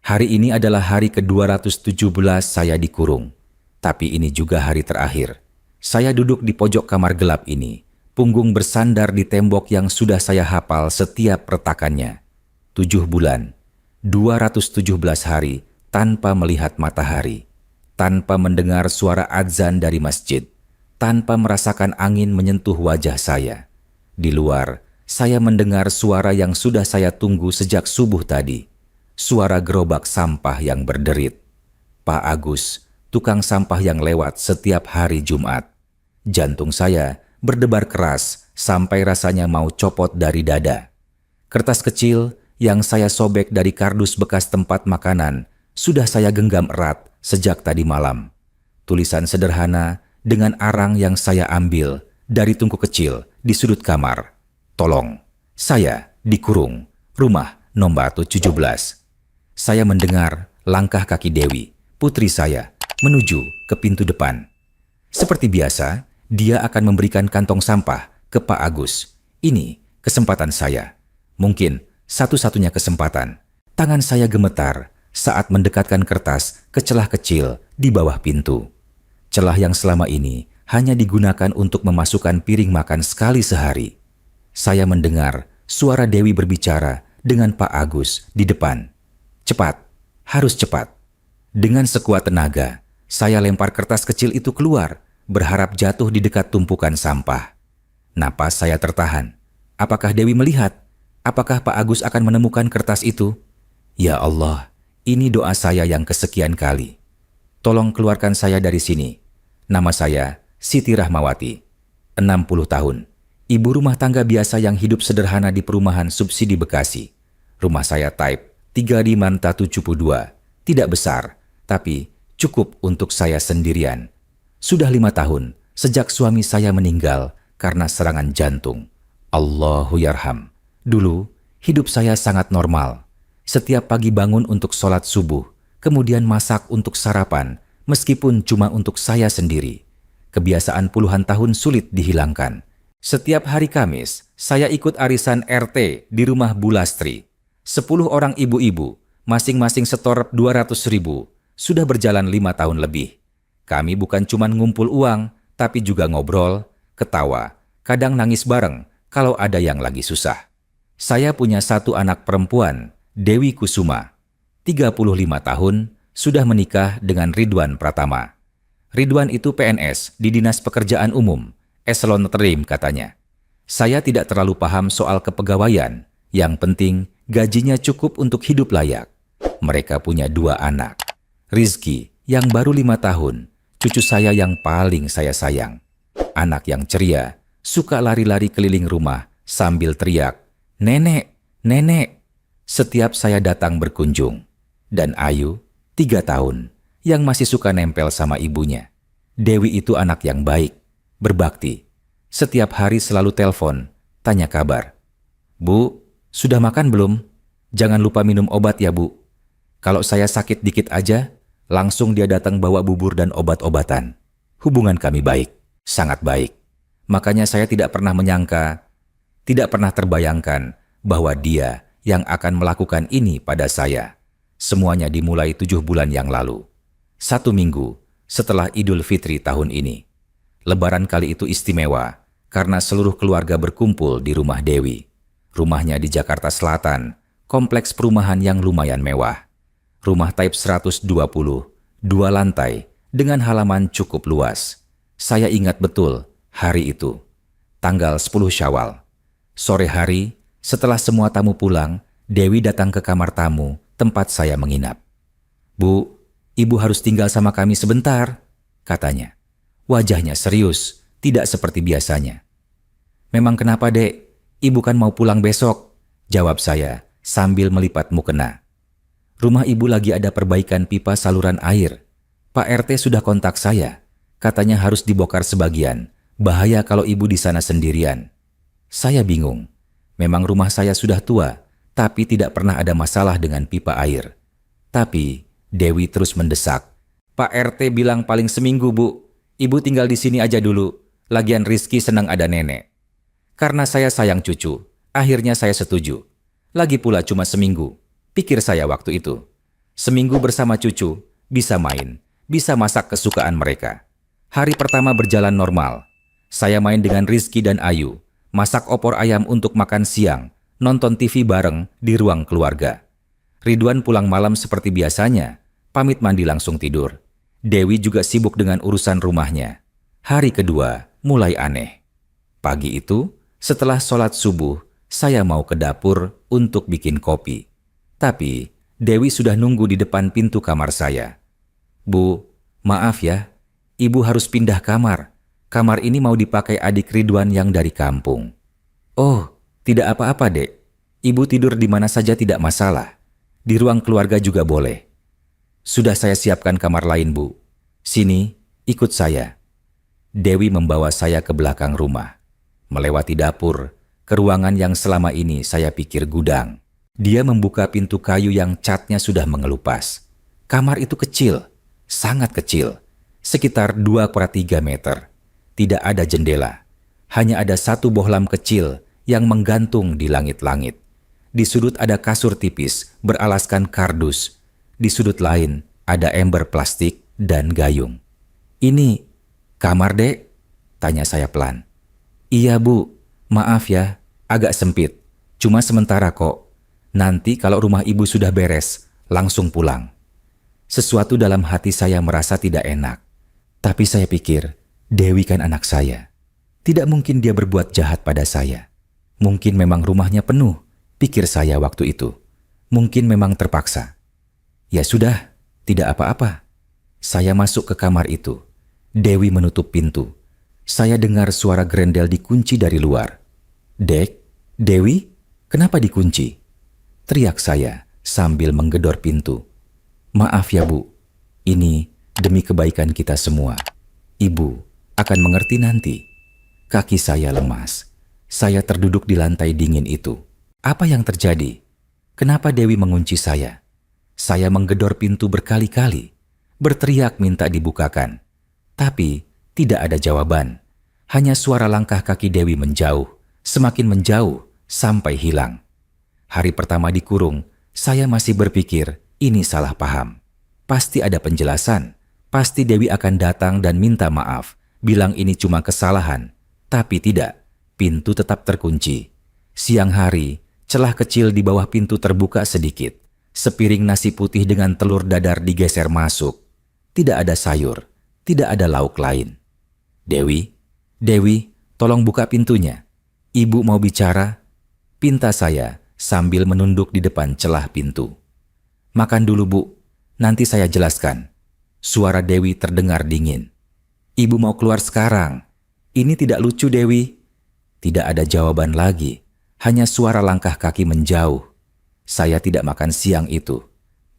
Hari ini adalah hari ke-217 saya dikurung. Tapi ini juga hari terakhir. Saya duduk di pojok kamar gelap ini, punggung bersandar di tembok yang sudah saya hafal setiap retakannya. 7 bulan, 217 hari tanpa melihat matahari, tanpa mendengar suara adzan dari masjid, tanpa merasakan angin menyentuh wajah saya. Di luar, saya mendengar suara yang sudah saya tunggu sejak subuh tadi. Suara gerobak sampah yang berderit. Pak Agus, tukang sampah yang lewat setiap hari Jumat. Jantung saya berdebar keras sampai rasanya mau copot dari dada. Kertas kecil yang saya sobek dari kardus bekas tempat makanan sudah saya genggam erat sejak tadi malam. Tulisan sederhana dengan arang yang saya ambil dari tungku kecil di sudut kamar. Tolong, saya dikurung, rumah nomor 17. Saya mendengar langkah kaki Dewi, putri saya, menuju ke pintu depan. Seperti biasa, dia akan memberikan kantong sampah ke Pak Agus. Ini kesempatan saya. Mungkin satu-satunya kesempatan. Tangan saya gemetar saat mendekatkan kertas ke celah kecil di bawah pintu. Celah yang selama ini hanya digunakan untuk memasukkan piring makan sekali sehari. Saya mendengar suara Dewi berbicara dengan Pak Agus di depan. Cepat, harus cepat. Dengan sekuat tenaga, saya lempar kertas kecil itu keluar, berharap jatuh di dekat tumpukan sampah. Napas saya tertahan. Apakah Dewi melihat? Apakah Pak Agus akan menemukan kertas itu? Ya Allah, ini doa saya yang kesekian kali. Tolong keluarkan saya dari sini. Nama saya Siti Rahmawati, 60 tahun. Ibu rumah tangga biasa yang hidup sederhana di perumahan subsidi Bekasi. Rumah saya type 3572. Tidak besar, tapi cukup untuk saya sendirian. Sudah 5 tahun sejak suami saya meninggal karena serangan jantung. Allahu yarham. Dulu, hidup saya sangat normal. Setiap pagi bangun untuk sholat subuh, kemudian masak untuk sarapan, meskipun cuma untuk saya sendiri. Kebiasaan puluhan tahun sulit dihilangkan. Setiap hari Kamis, saya ikut arisan RT di rumah Bu Lastri. 10 orang ibu-ibu, masing-masing setor 200.000, sudah berjalan 5 tahun lebih. Kami bukan cuma ngumpul uang, tapi juga ngobrol, ketawa, kadang nangis bareng kalau ada yang lagi susah. Saya punya satu anak perempuan, Dewi Kusuma, 35 tahun, sudah menikah dengan Ridwan Pratama. Ridwan itu PNS di Dinas Pekerjaan Umum, eselon trim katanya. Saya tidak terlalu paham soal kepegawaian, yang penting gajinya cukup untuk hidup layak. Mereka punya 2 anak. Rizky yang baru 5 tahun, cucu saya yang paling saya sayang. Anak yang ceria, suka lari-lari keliling rumah sambil teriak, "Nenek, nenek," setiap saya datang berkunjung. Dan Ayu, 3 tahun, yang masih suka nempel sama ibunya. Dewi itu anak yang baik, berbakti. Setiap hari selalu telepon, tanya kabar. "Bu, sudah makan belum? Jangan lupa minum obat ya, Bu." Kalau saya sakit dikit aja, langsung dia datang bawa bubur dan obat-obatan. Hubungan kami baik, sangat baik. Makanya saya tidak pernah menyangka, tidak pernah terbayangkan bahwa dia yang akan melakukan ini pada saya. Semuanya dimulai 7 bulan yang lalu. 1 minggu setelah Idul Fitri tahun ini. Lebaran kali itu istimewa karena seluruh keluarga berkumpul di rumah Dewi. Rumahnya di Jakarta Selatan, kompleks perumahan yang lumayan mewah. Rumah type 120, 2 lantai, dengan halaman cukup luas. Saya ingat betul hari itu, tanggal 10 Syawal. Sore hari, setelah semua tamu pulang, Dewi datang ke kamar tamu tempat saya menginap. "Bu, Ibu harus tinggal sama kami sebentar," katanya. Wajahnya serius, tidak seperti biasanya. "Memang kenapa, Dek? Ibu kan mau pulang besok," jawab saya sambil melipat mukena. "Rumah Ibu lagi ada perbaikan pipa saluran air. Pak RT sudah kontak saya. Katanya harus dibongkar sebagian. Bahaya kalau Ibu di sana sendirian." Saya bingung. Memang rumah saya sudah tua, tapi tidak pernah ada masalah dengan pipa air. Tapi Dewi terus mendesak. "Pak RT bilang paling seminggu, Bu. Ibu tinggal di sini aja dulu. Lagian Rizky senang ada nenek." Karena saya sayang cucu, akhirnya saya setuju. Lagi pula cuma seminggu, pikir saya waktu itu. Seminggu bersama cucu, bisa main, bisa masak kesukaan mereka. Hari pertama berjalan normal. Saya main dengan Rizky dan Ayu, masak opor ayam untuk makan siang, nonton TV bareng di ruang keluarga. Ridwan pulang malam seperti biasanya, pamit mandi langsung tidur. Dewi juga sibuk dengan urusan rumahnya. Hari kedua mulai aneh. Pagi itu, setelah sholat subuh, saya mau ke dapur untuk bikin kopi. Tapi, Dewi sudah nunggu di depan pintu kamar saya. Bu, maaf ya, ibu harus pindah kamar. Kamar ini mau dipakai adik Ridwan yang dari kampung. Oh, tidak apa-apa, Dek. Ibu tidur di mana saja tidak masalah. Di ruang keluarga juga boleh. Sudah saya siapkan kamar lain, Bu. Sini, ikut saya. Dewi membawa saya ke belakang rumah. Melewati dapur, ke ruangan yang selama ini saya pikir gudang. Dia membuka pintu kayu yang catnya sudah mengelupas. Kamar itu kecil, sangat kecil, sekitar 2/3 meter. Tidak ada jendela, hanya ada satu bohlam kecil yang menggantung di langit-langit. Di sudut ada kasur tipis beralaskan kardus. Di sudut lain ada ember plastik dan gayung. Ini kamar, Dek? Tanya saya pelan. Iya, Bu. Maaf ya, agak sempit. Cuma sementara kok. Nanti kalau rumah ibu sudah beres, langsung pulang. Sesuatu dalam hati saya merasa tidak enak. Tapi saya pikir, Dewi kan anak saya. Tidak mungkin dia berbuat jahat pada saya. Mungkin memang rumahnya penuh, pikir saya waktu itu. Mungkin memang terpaksa. Ya sudah, tidak apa-apa. Saya masuk ke kamar itu. Dewi menutup pintu. Saya dengar suara grendel dikunci dari luar. Dek, Dewi, kenapa dikunci? Teriak saya sambil menggedor pintu. Maaf ya, Bu. Ini demi kebaikan kita semua. Ibu akan mengerti nanti. Kaki saya lemas. Saya terduduk di lantai dingin itu. Apa yang terjadi? Kenapa Dewi mengunci saya? Saya menggedor pintu berkali-kali. Berteriak minta dibukakan. Tapi tidak ada jawaban. Hanya suara langkah kaki Dewi menjauh. Semakin menjauh sampai hilang. Hari pertama dikurung, saya masih berpikir ini salah paham. Pasti ada penjelasan. Pasti Dewi akan datang dan minta maaf. Bilang ini cuma kesalahan. Tapi tidak, pintu tetap terkunci. Siang hari, celah kecil di bawah pintu terbuka sedikit. Sepiring nasi putih dengan telur dadar digeser masuk. Tidak ada sayur, tidak ada lauk lain. Dewi, tolong buka pintunya. Ibu mau bicara. Pinta saya sambil menunduk di depan celah pintu. Makan dulu, Bu. Nanti saya jelaskan. Suara Dewi terdengar dingin. Ibu mau keluar sekarang. Ini tidak lucu, Dewi. Tidak ada jawaban lagi. Hanya suara langkah kaki menjauh. Saya tidak makan siang itu.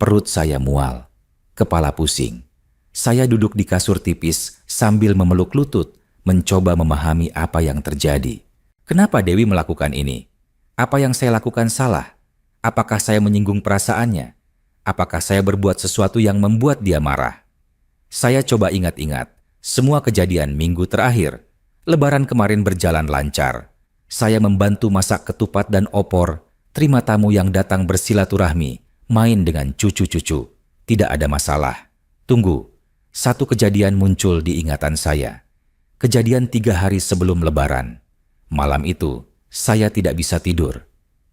Perut saya mual. Kepala pusing. Saya duduk di kasur tipis sambil memeluk lutut, mencoba memahami apa yang terjadi. Kenapa Dewi melakukan ini? Apa yang saya lakukan salah? Apakah saya menyinggung perasaannya? Apakah saya berbuat sesuatu yang membuat dia marah? Saya coba ingat-ingat semua kejadian minggu terakhir. Lebaran kemarin berjalan lancar. Saya membantu masak ketupat dan opor, terima tamu yang datang bersilaturahmi, main dengan cucu-cucu. Tidak ada masalah. Tunggu, satu kejadian muncul di ingatan saya. Kejadian 3 hari sebelum Lebaran. Malam itu, saya tidak bisa tidur.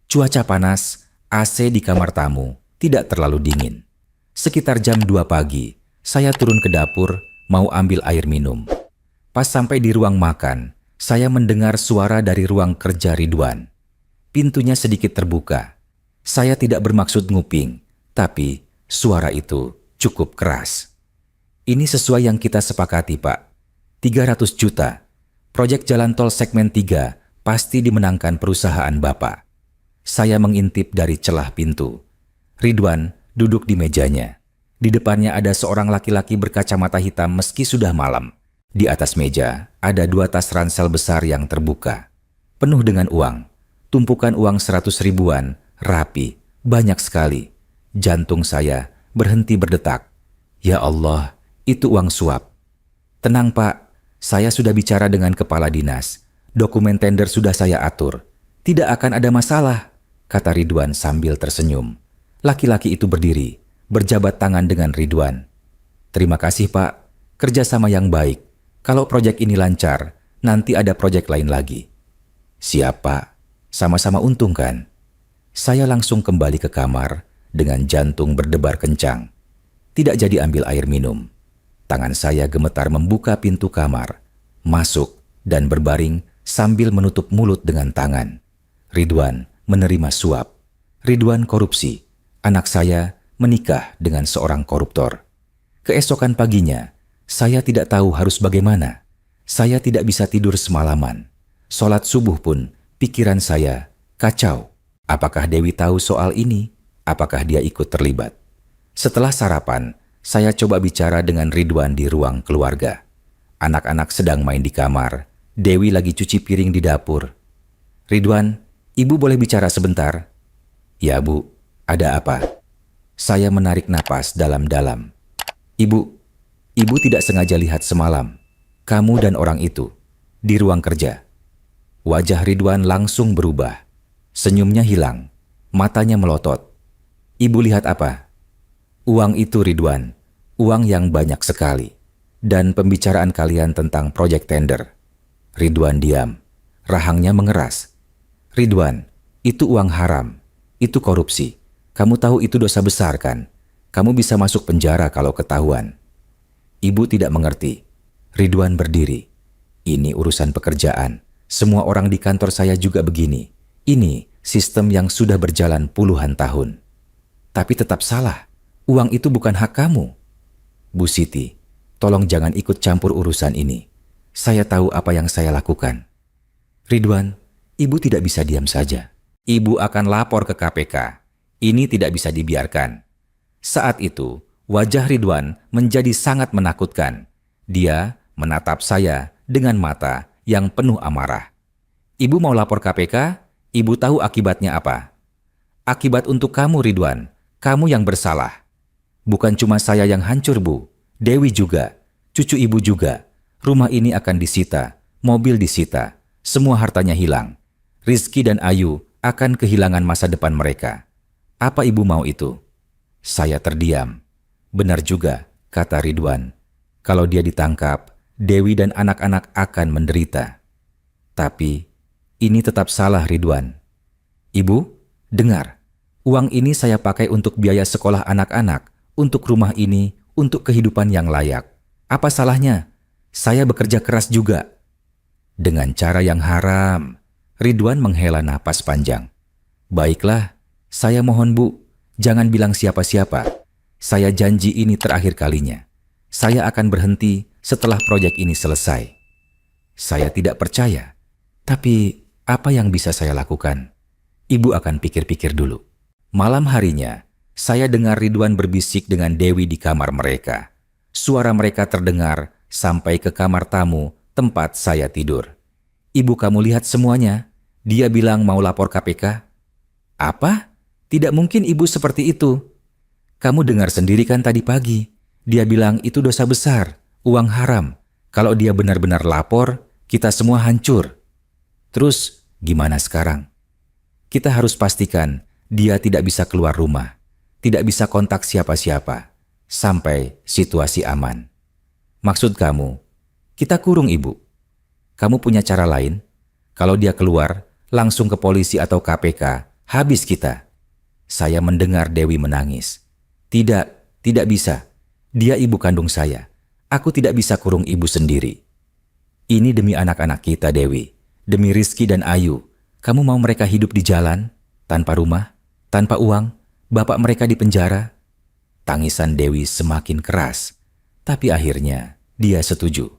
Cuaca panas, AC di kamar tamu tidak terlalu dingin. Sekitar jam 2 pagi, saya turun ke dapur mau ambil air minum. Pas sampai di ruang makan, saya mendengar suara dari ruang kerja Ridwan. Pintunya sedikit terbuka. Saya tidak bermaksud nguping, tapi suara itu cukup keras. Ini sesuai yang kita sepakati, Pak. 300 juta. Proyek jalan tol segmen 3 pasti dimenangkan perusahaan Bapak. Saya mengintip dari celah pintu. Ridwan duduk di mejanya. Di depannya ada seorang laki-laki berkacamata hitam meski sudah malam. Di atas meja ada 2 tas ransel besar yang terbuka. Penuh dengan uang. Tumpukan uang 100 ribuan, rapi, banyak sekali. Jantung saya berhenti berdetak. Ya Allah, itu uang suap. Tenang, Pak. Saya sudah bicara dengan kepala dinas. Dokumen tender sudah saya atur. Tidak akan ada masalah, kata Ridwan sambil tersenyum. Laki-laki itu berdiri, berjabat tangan dengan Ridwan. "Terima kasih Pak, kerjasama yang baik. Kalau proyek ini lancar, nanti ada proyek lain lagi." "Siap Pak, sama-sama untung kan?" Saya langsung kembali ke kamar dengan jantung berdebar kencang. Tidak jadi ambil air minum. Tangan saya gemetar membuka pintu kamar, masuk dan berbaring sambil menutup mulut dengan tangan. Ridwan menerima suap. Ridwan korupsi. Anak saya menikah dengan seorang koruptor. Keesokan paginya, saya tidak tahu harus bagaimana. Saya tidak bisa tidur semalaman. Sholat subuh pun, pikiran saya kacau. Apakah Dewi tahu soal ini? Apakah dia ikut terlibat? Setelah sarapan, saya coba bicara dengan Ridwan di ruang keluarga. Anak-anak sedang main di kamar. Dewi lagi cuci piring di dapur. "Ridwan, Ibu boleh bicara sebentar?" "Ya Bu, ada apa?" Saya menarik napas dalam-dalam. Ibu tidak sengaja lihat semalam. Kamu dan orang itu di ruang kerja." Wajah Ridwan langsung berubah. Senyumnya hilang. Matanya melotot. "Ibu lihat apa?" "Uang itu Ridwan. Uang yang banyak sekali. Dan pembicaraan kalian tentang proyek tender." Ridwan diam. Rahangnya mengeras. "Ridwan, itu uang haram. Itu korupsi. Kamu tahu itu dosa besar kan? Kamu bisa masuk penjara kalau ketahuan." Ibu tidak mengerti. Ridwan berdiri. "Ini urusan pekerjaan. Semua orang di kantor saya juga begini. Ini sistem yang sudah berjalan puluhan tahun." "Tapi tetap salah. Uang itu bukan hak kamu." "Bu Siti, tolong jangan ikut campur urusan ini. Saya tahu apa yang saya lakukan." "Ridwan, Ibu tidak bisa diam saja. Ibu akan lapor ke KPK. Ini tidak bisa dibiarkan." Saat itu, wajah Ridwan menjadi sangat menakutkan. Dia menatap saya dengan mata yang penuh amarah. "Ibu mau lapor KPK? Ibu tahu akibatnya apa?" "Akibat untuk kamu Ridwan. Kamu yang bersalah." "Bukan cuma saya yang hancur Bu. Dewi juga. Cucu Ibu juga. Rumah ini akan disita. Mobil disita. Semua hartanya hilang. Rizky dan Ayu akan kehilangan masa depan mereka. Apa Ibu mau itu?" Saya terdiam. Benar juga, kata Ridwan. Kalau dia ditangkap, Dewi dan anak-anak akan menderita. Tapi, ini tetap salah Ridwan. "Ibu, dengar. Uang ini saya pakai untuk biaya sekolah anak-anak, untuk rumah ini, untuk kehidupan yang layak. Apa salahnya? Saya bekerja keras juga." Dengan cara yang haram. Ridwan menghela napas panjang. "Baiklah, saya mohon Bu, jangan bilang siapa-siapa. Saya janji ini terakhir kalinya. Saya akan berhenti setelah proyek ini selesai." Saya tidak percaya. Tapi apa yang bisa saya lakukan? Ibu akan pikir-pikir dulu. Malam harinya, saya dengar Ridwan berbisik dengan Dewi di kamar mereka. Suara mereka terdengar sampai ke kamar tamu tempat saya tidur. "Ibu kamu lihat semuanya. Dia bilang mau lapor KPK." "Apa? Tidak mungkin Ibu seperti itu." "Kamu dengar sendiri kan tadi pagi. Dia bilang itu dosa besar, uang haram. Kalau dia benar-benar lapor, kita semua hancur." "Terus gimana sekarang?" "Kita harus pastikan dia tidak bisa keluar rumah, tidak bisa kontak siapa-siapa, sampai situasi aman." "Maksud kamu, kita kurung Ibu?" "Kamu punya cara lain? Kalau dia keluar, langsung ke polisi atau KPK, habis kita." Saya mendengar Dewi menangis. Tidak bisa. Dia ibu kandung saya. Aku tidak bisa kurung ibu sendiri." "Ini demi anak-anak kita, Dewi. Demi Rizky dan Ayu. Kamu mau mereka hidup di jalan, tanpa rumah, tanpa uang, bapak mereka di penjara?" Tangisan Dewi semakin keras. Tapi akhirnya dia setuju.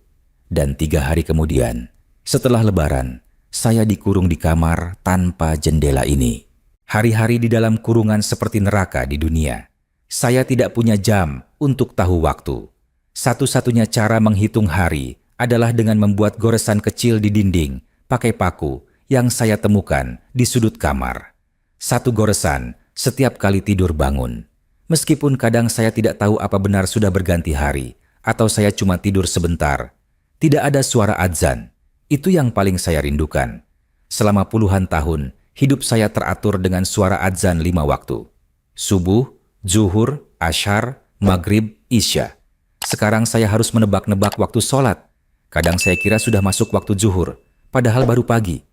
Dan 3 hari kemudian, setelah Lebaran, saya dikurung di kamar tanpa jendela ini. Hari-hari di dalam kurungan seperti neraka di dunia. Saya tidak punya jam untuk tahu waktu. Satu-satunya cara menghitung hari adalah dengan membuat goresan kecil di dinding pakai paku yang saya temukan di sudut kamar. 1 goresan setiap kali tidur bangun. Meskipun kadang saya tidak tahu apa benar sudah berganti hari atau saya cuma tidur sebentar. Tidak ada suara adzan. Itu yang paling saya rindukan. Selama puluhan tahun, hidup saya teratur dengan suara adzan 5 waktu. Subuh, zuhur, Asyar, Maghrib, Isya. Sekarang saya harus menebak-nebak waktu sholat. Kadang saya kira sudah masuk waktu zuhur, padahal baru pagi.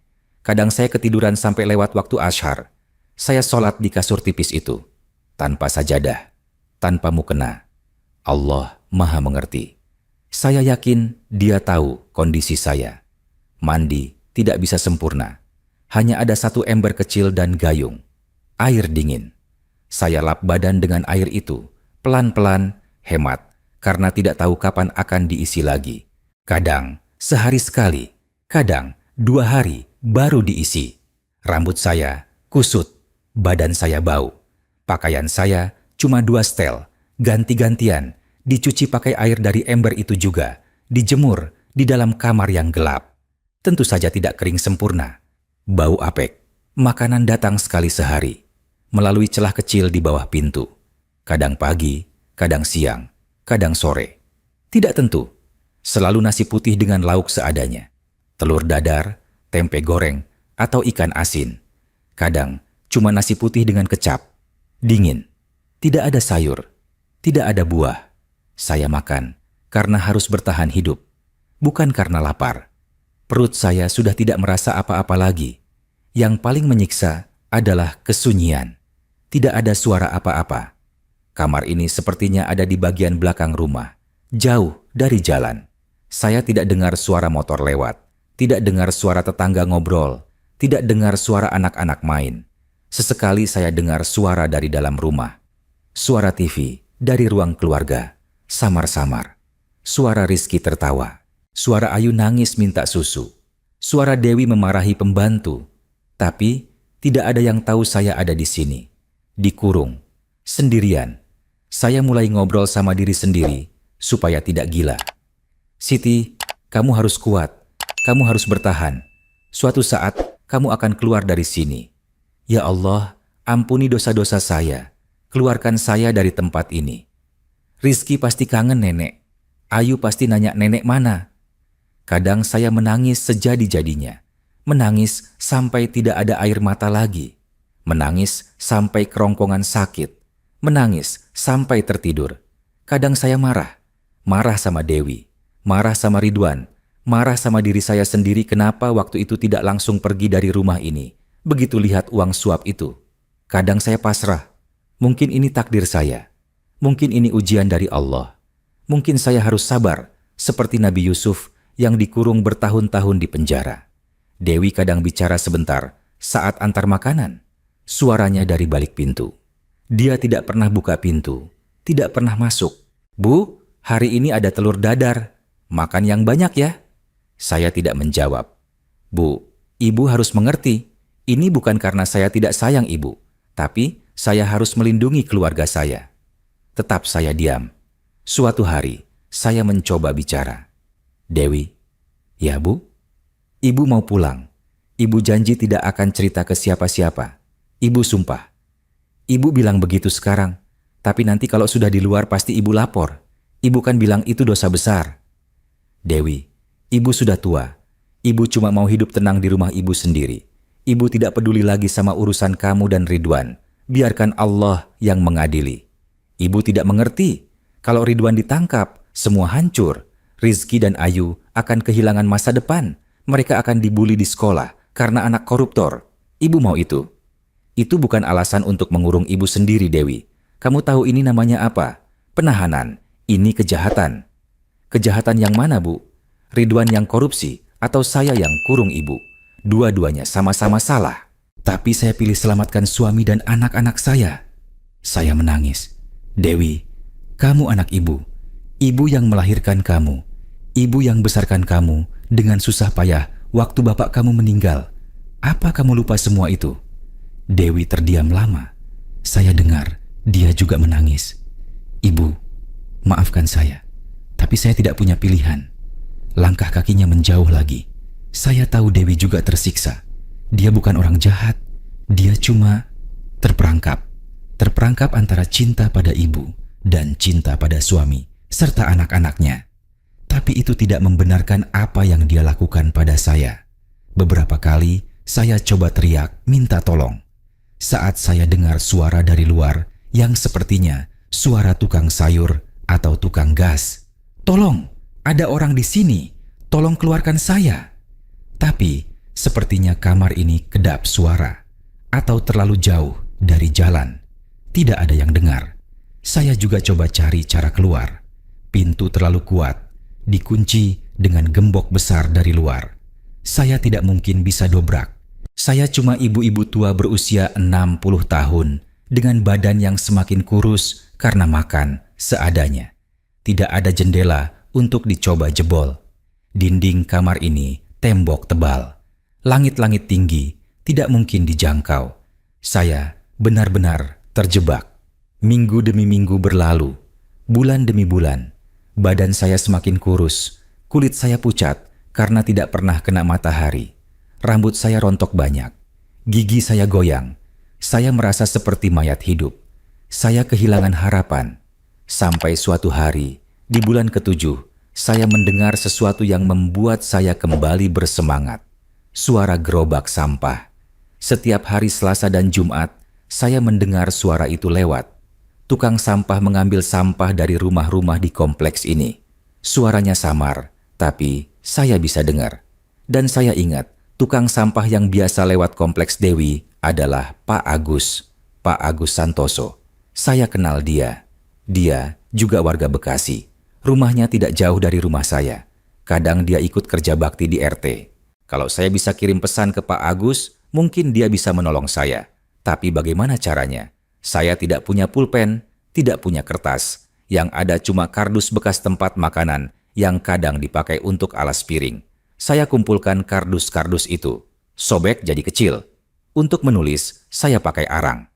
Kadang saya ketiduran sampai lewat waktu asyar. Saya sholat di kasur tipis itu, tanpa sajadah, tanpa mukena. Allah Maha Mengerti. Saya yakin Dia tahu kondisi saya. Mandi tidak bisa sempurna. Hanya ada satu ember kecil dan gayung. Air dingin. Saya lap badan dengan air itu, pelan-pelan, hemat, karena tidak tahu kapan akan diisi lagi. Kadang sehari sekali, kadang 2 hari baru diisi. Rambut saya kusut, badan saya bau. Pakaian saya cuma 2 setel, ganti-gantian, dicuci pakai air dari ember itu juga, dijemur di dalam kamar yang gelap. Tentu saja tidak kering sempurna. Bau apek, makanan datang sekali sehari, melalui celah kecil di bawah pintu. Kadang pagi, kadang siang, kadang sore. Tidak tentu. Selalu nasi putih dengan lauk seadanya. Telur dadar, tempe goreng, atau ikan asin. Kadang cuma nasi putih dengan kecap. Dingin. Tidak ada sayur. Tidak ada buah. Saya makan karena harus bertahan hidup. Bukan karena lapar. Perut saya sudah tidak merasa apa-apa lagi. Yang paling menyiksa adalah kesunyian. Tidak ada suara apa-apa. Kamar ini sepertinya ada di bagian belakang rumah, jauh dari jalan. Saya tidak dengar suara motor lewat, tidak dengar suara tetangga ngobrol, tidak dengar suara anak-anak main. Sesekali saya dengar suara dari dalam rumah. Suara TV dari ruang keluarga, samar-samar. Suara Rizky tertawa. Suara Ayu nangis minta susu. Suara Dewi memarahi pembantu. Tapi tidak ada yang tahu saya ada di sini. Dikurung, sendirian. Saya mulai ngobrol sama diri sendiri supaya tidak gila. Siti, kamu harus kuat. Kamu harus bertahan. Suatu saat kamu akan keluar dari sini. Ya Allah, ampuni dosa-dosa saya. Keluarkan saya dari tempat ini. Rizky pasti kangen nenek. Ayu pasti nanya nenek mana. Kadang saya menangis sejadi-jadinya. Menangis sampai tidak ada air mata lagi. Menangis sampai kerongkongan sakit. Menangis sampai tertidur. Kadang saya marah. Marah sama Dewi. Marah sama Ridwan. Marah sama diri saya sendiri kenapa waktu itu tidak langsung pergi dari rumah ini. Begitu lihat uang suap itu. Kadang saya pasrah. Mungkin ini takdir saya. Mungkin ini ujian dari Allah. Mungkin saya harus sabar. Seperti Nabi Yusuf yang dikurung bertahun-tahun di penjara. Dewi kadang bicara sebentar saat antar makanan. Suaranya dari balik pintu. Dia tidak pernah buka pintu. Tidak pernah masuk. Bu, hari ini ada telur dadar. Makan yang banyak ya. Saya tidak menjawab. Bu, ibu harus mengerti. Ini bukan karena saya tidak sayang ibu. Tapi saya harus melindungi keluarga saya. Tetap saya diam. Suatu hari, saya mencoba bicara. Dewi, ya bu? Ibu mau pulang. Ibu janji tidak akan cerita ke siapa-siapa. Ibu sumpah. Ibu bilang begitu sekarang. Tapi nanti kalau sudah di luar pasti ibu lapor. Ibu kan bilang itu dosa besar. Dewi, ibu sudah tua. Ibu cuma mau hidup tenang di rumah ibu sendiri. Ibu tidak peduli lagi sama urusan kamu dan Ridwan. Biarkan Allah yang mengadili. Ibu tidak mengerti. Kalau Ridwan ditangkap, semua hancur. Rizky dan Ayu akan kehilangan masa depan. Mereka akan dibully di sekolah karena anak koruptor. Ibu mau itu. Itu bukan alasan untuk mengurung ibu sendiri, Dewi. Kamu tahu ini namanya apa? Penahanan. Ini kejahatan. Kejahatan yang mana, Bu? Ridwan yang korupsi atau saya yang kurung ibu? Dua-duanya sama-sama salah. Tapi saya pilih selamatkan suami dan anak-anak saya. Saya menangis. Dewi, kamu anak ibu. Ibu yang melahirkan kamu. Ibu yang besarkan kamu dengan susah payah waktu bapak kamu meninggal. Apa kamu lupa semua itu? Dewi terdiam lama. Saya dengar dia juga menangis. Ibu, maafkan saya. Tapi saya tidak punya pilihan. Langkah kakinya menjauh lagi. Saya tahu Dewi juga tersiksa. Dia bukan orang jahat. Dia cuma terperangkap. Terperangkap antara cinta pada ibu dan cinta pada suami serta anak-anaknya. Tapi itu tidak membenarkan apa yang dia lakukan pada saya. Beberapa kali saya coba teriak minta tolong. Saat saya dengar suara dari luar yang sepertinya suara tukang sayur atau tukang gas. "Tolong, ada orang di sini, tolong keluarkan saya." Tapi sepertinya kamar ini kedap suara atau terlalu jauh dari jalan. Tidak ada yang dengar. Saya juga coba cari cara keluar. Pintu terlalu kuat, dikunci dengan gembok besar dari luar. Saya tidak mungkin bisa dobrak. Saya cuma ibu-ibu tua berusia 60 tahun dengan badan yang semakin kurus karena makan seadanya. Tidak ada jendela untuk dicoba jebol. Dinding kamar ini tembok tebal. Langit-langit tinggi tidak mungkin dijangkau. Saya benar-benar terjebak. Minggu demi minggu berlalu, bulan demi bulan. Badan saya semakin kurus, kulit saya pucat karena tidak pernah kena matahari. Rambut saya rontok banyak, gigi saya goyang. Saya merasa seperti mayat hidup. Saya kehilangan harapan. Sampai suatu hari, di bulan ke-7, saya mendengar sesuatu yang membuat saya kembali bersemangat. Suara gerobak sampah. Setiap hari Selasa dan Jumat, saya mendengar suara itu lewat. Tukang sampah mengambil sampah dari rumah-rumah di kompleks ini. Suaranya samar, tapi saya bisa dengar. Dan saya ingat, tukang sampah yang biasa lewat kompleks Dewi adalah Pak Agus Santoso. Saya kenal dia. Dia juga warga Bekasi. Rumahnya tidak jauh dari rumah saya. Kadang dia ikut kerja bakti di RT. Kalau saya bisa kirim pesan ke Pak Agus, mungkin dia bisa menolong saya. Tapi bagaimana caranya? Saya tidak punya pulpen, tidak punya kertas. Yang ada cuma kardus bekas tempat makanan yang kadang dipakai untuk alas piring. Saya kumpulkan kardus-kardus itu, sobek jadi kecil. Untuk menulis, saya pakai arang.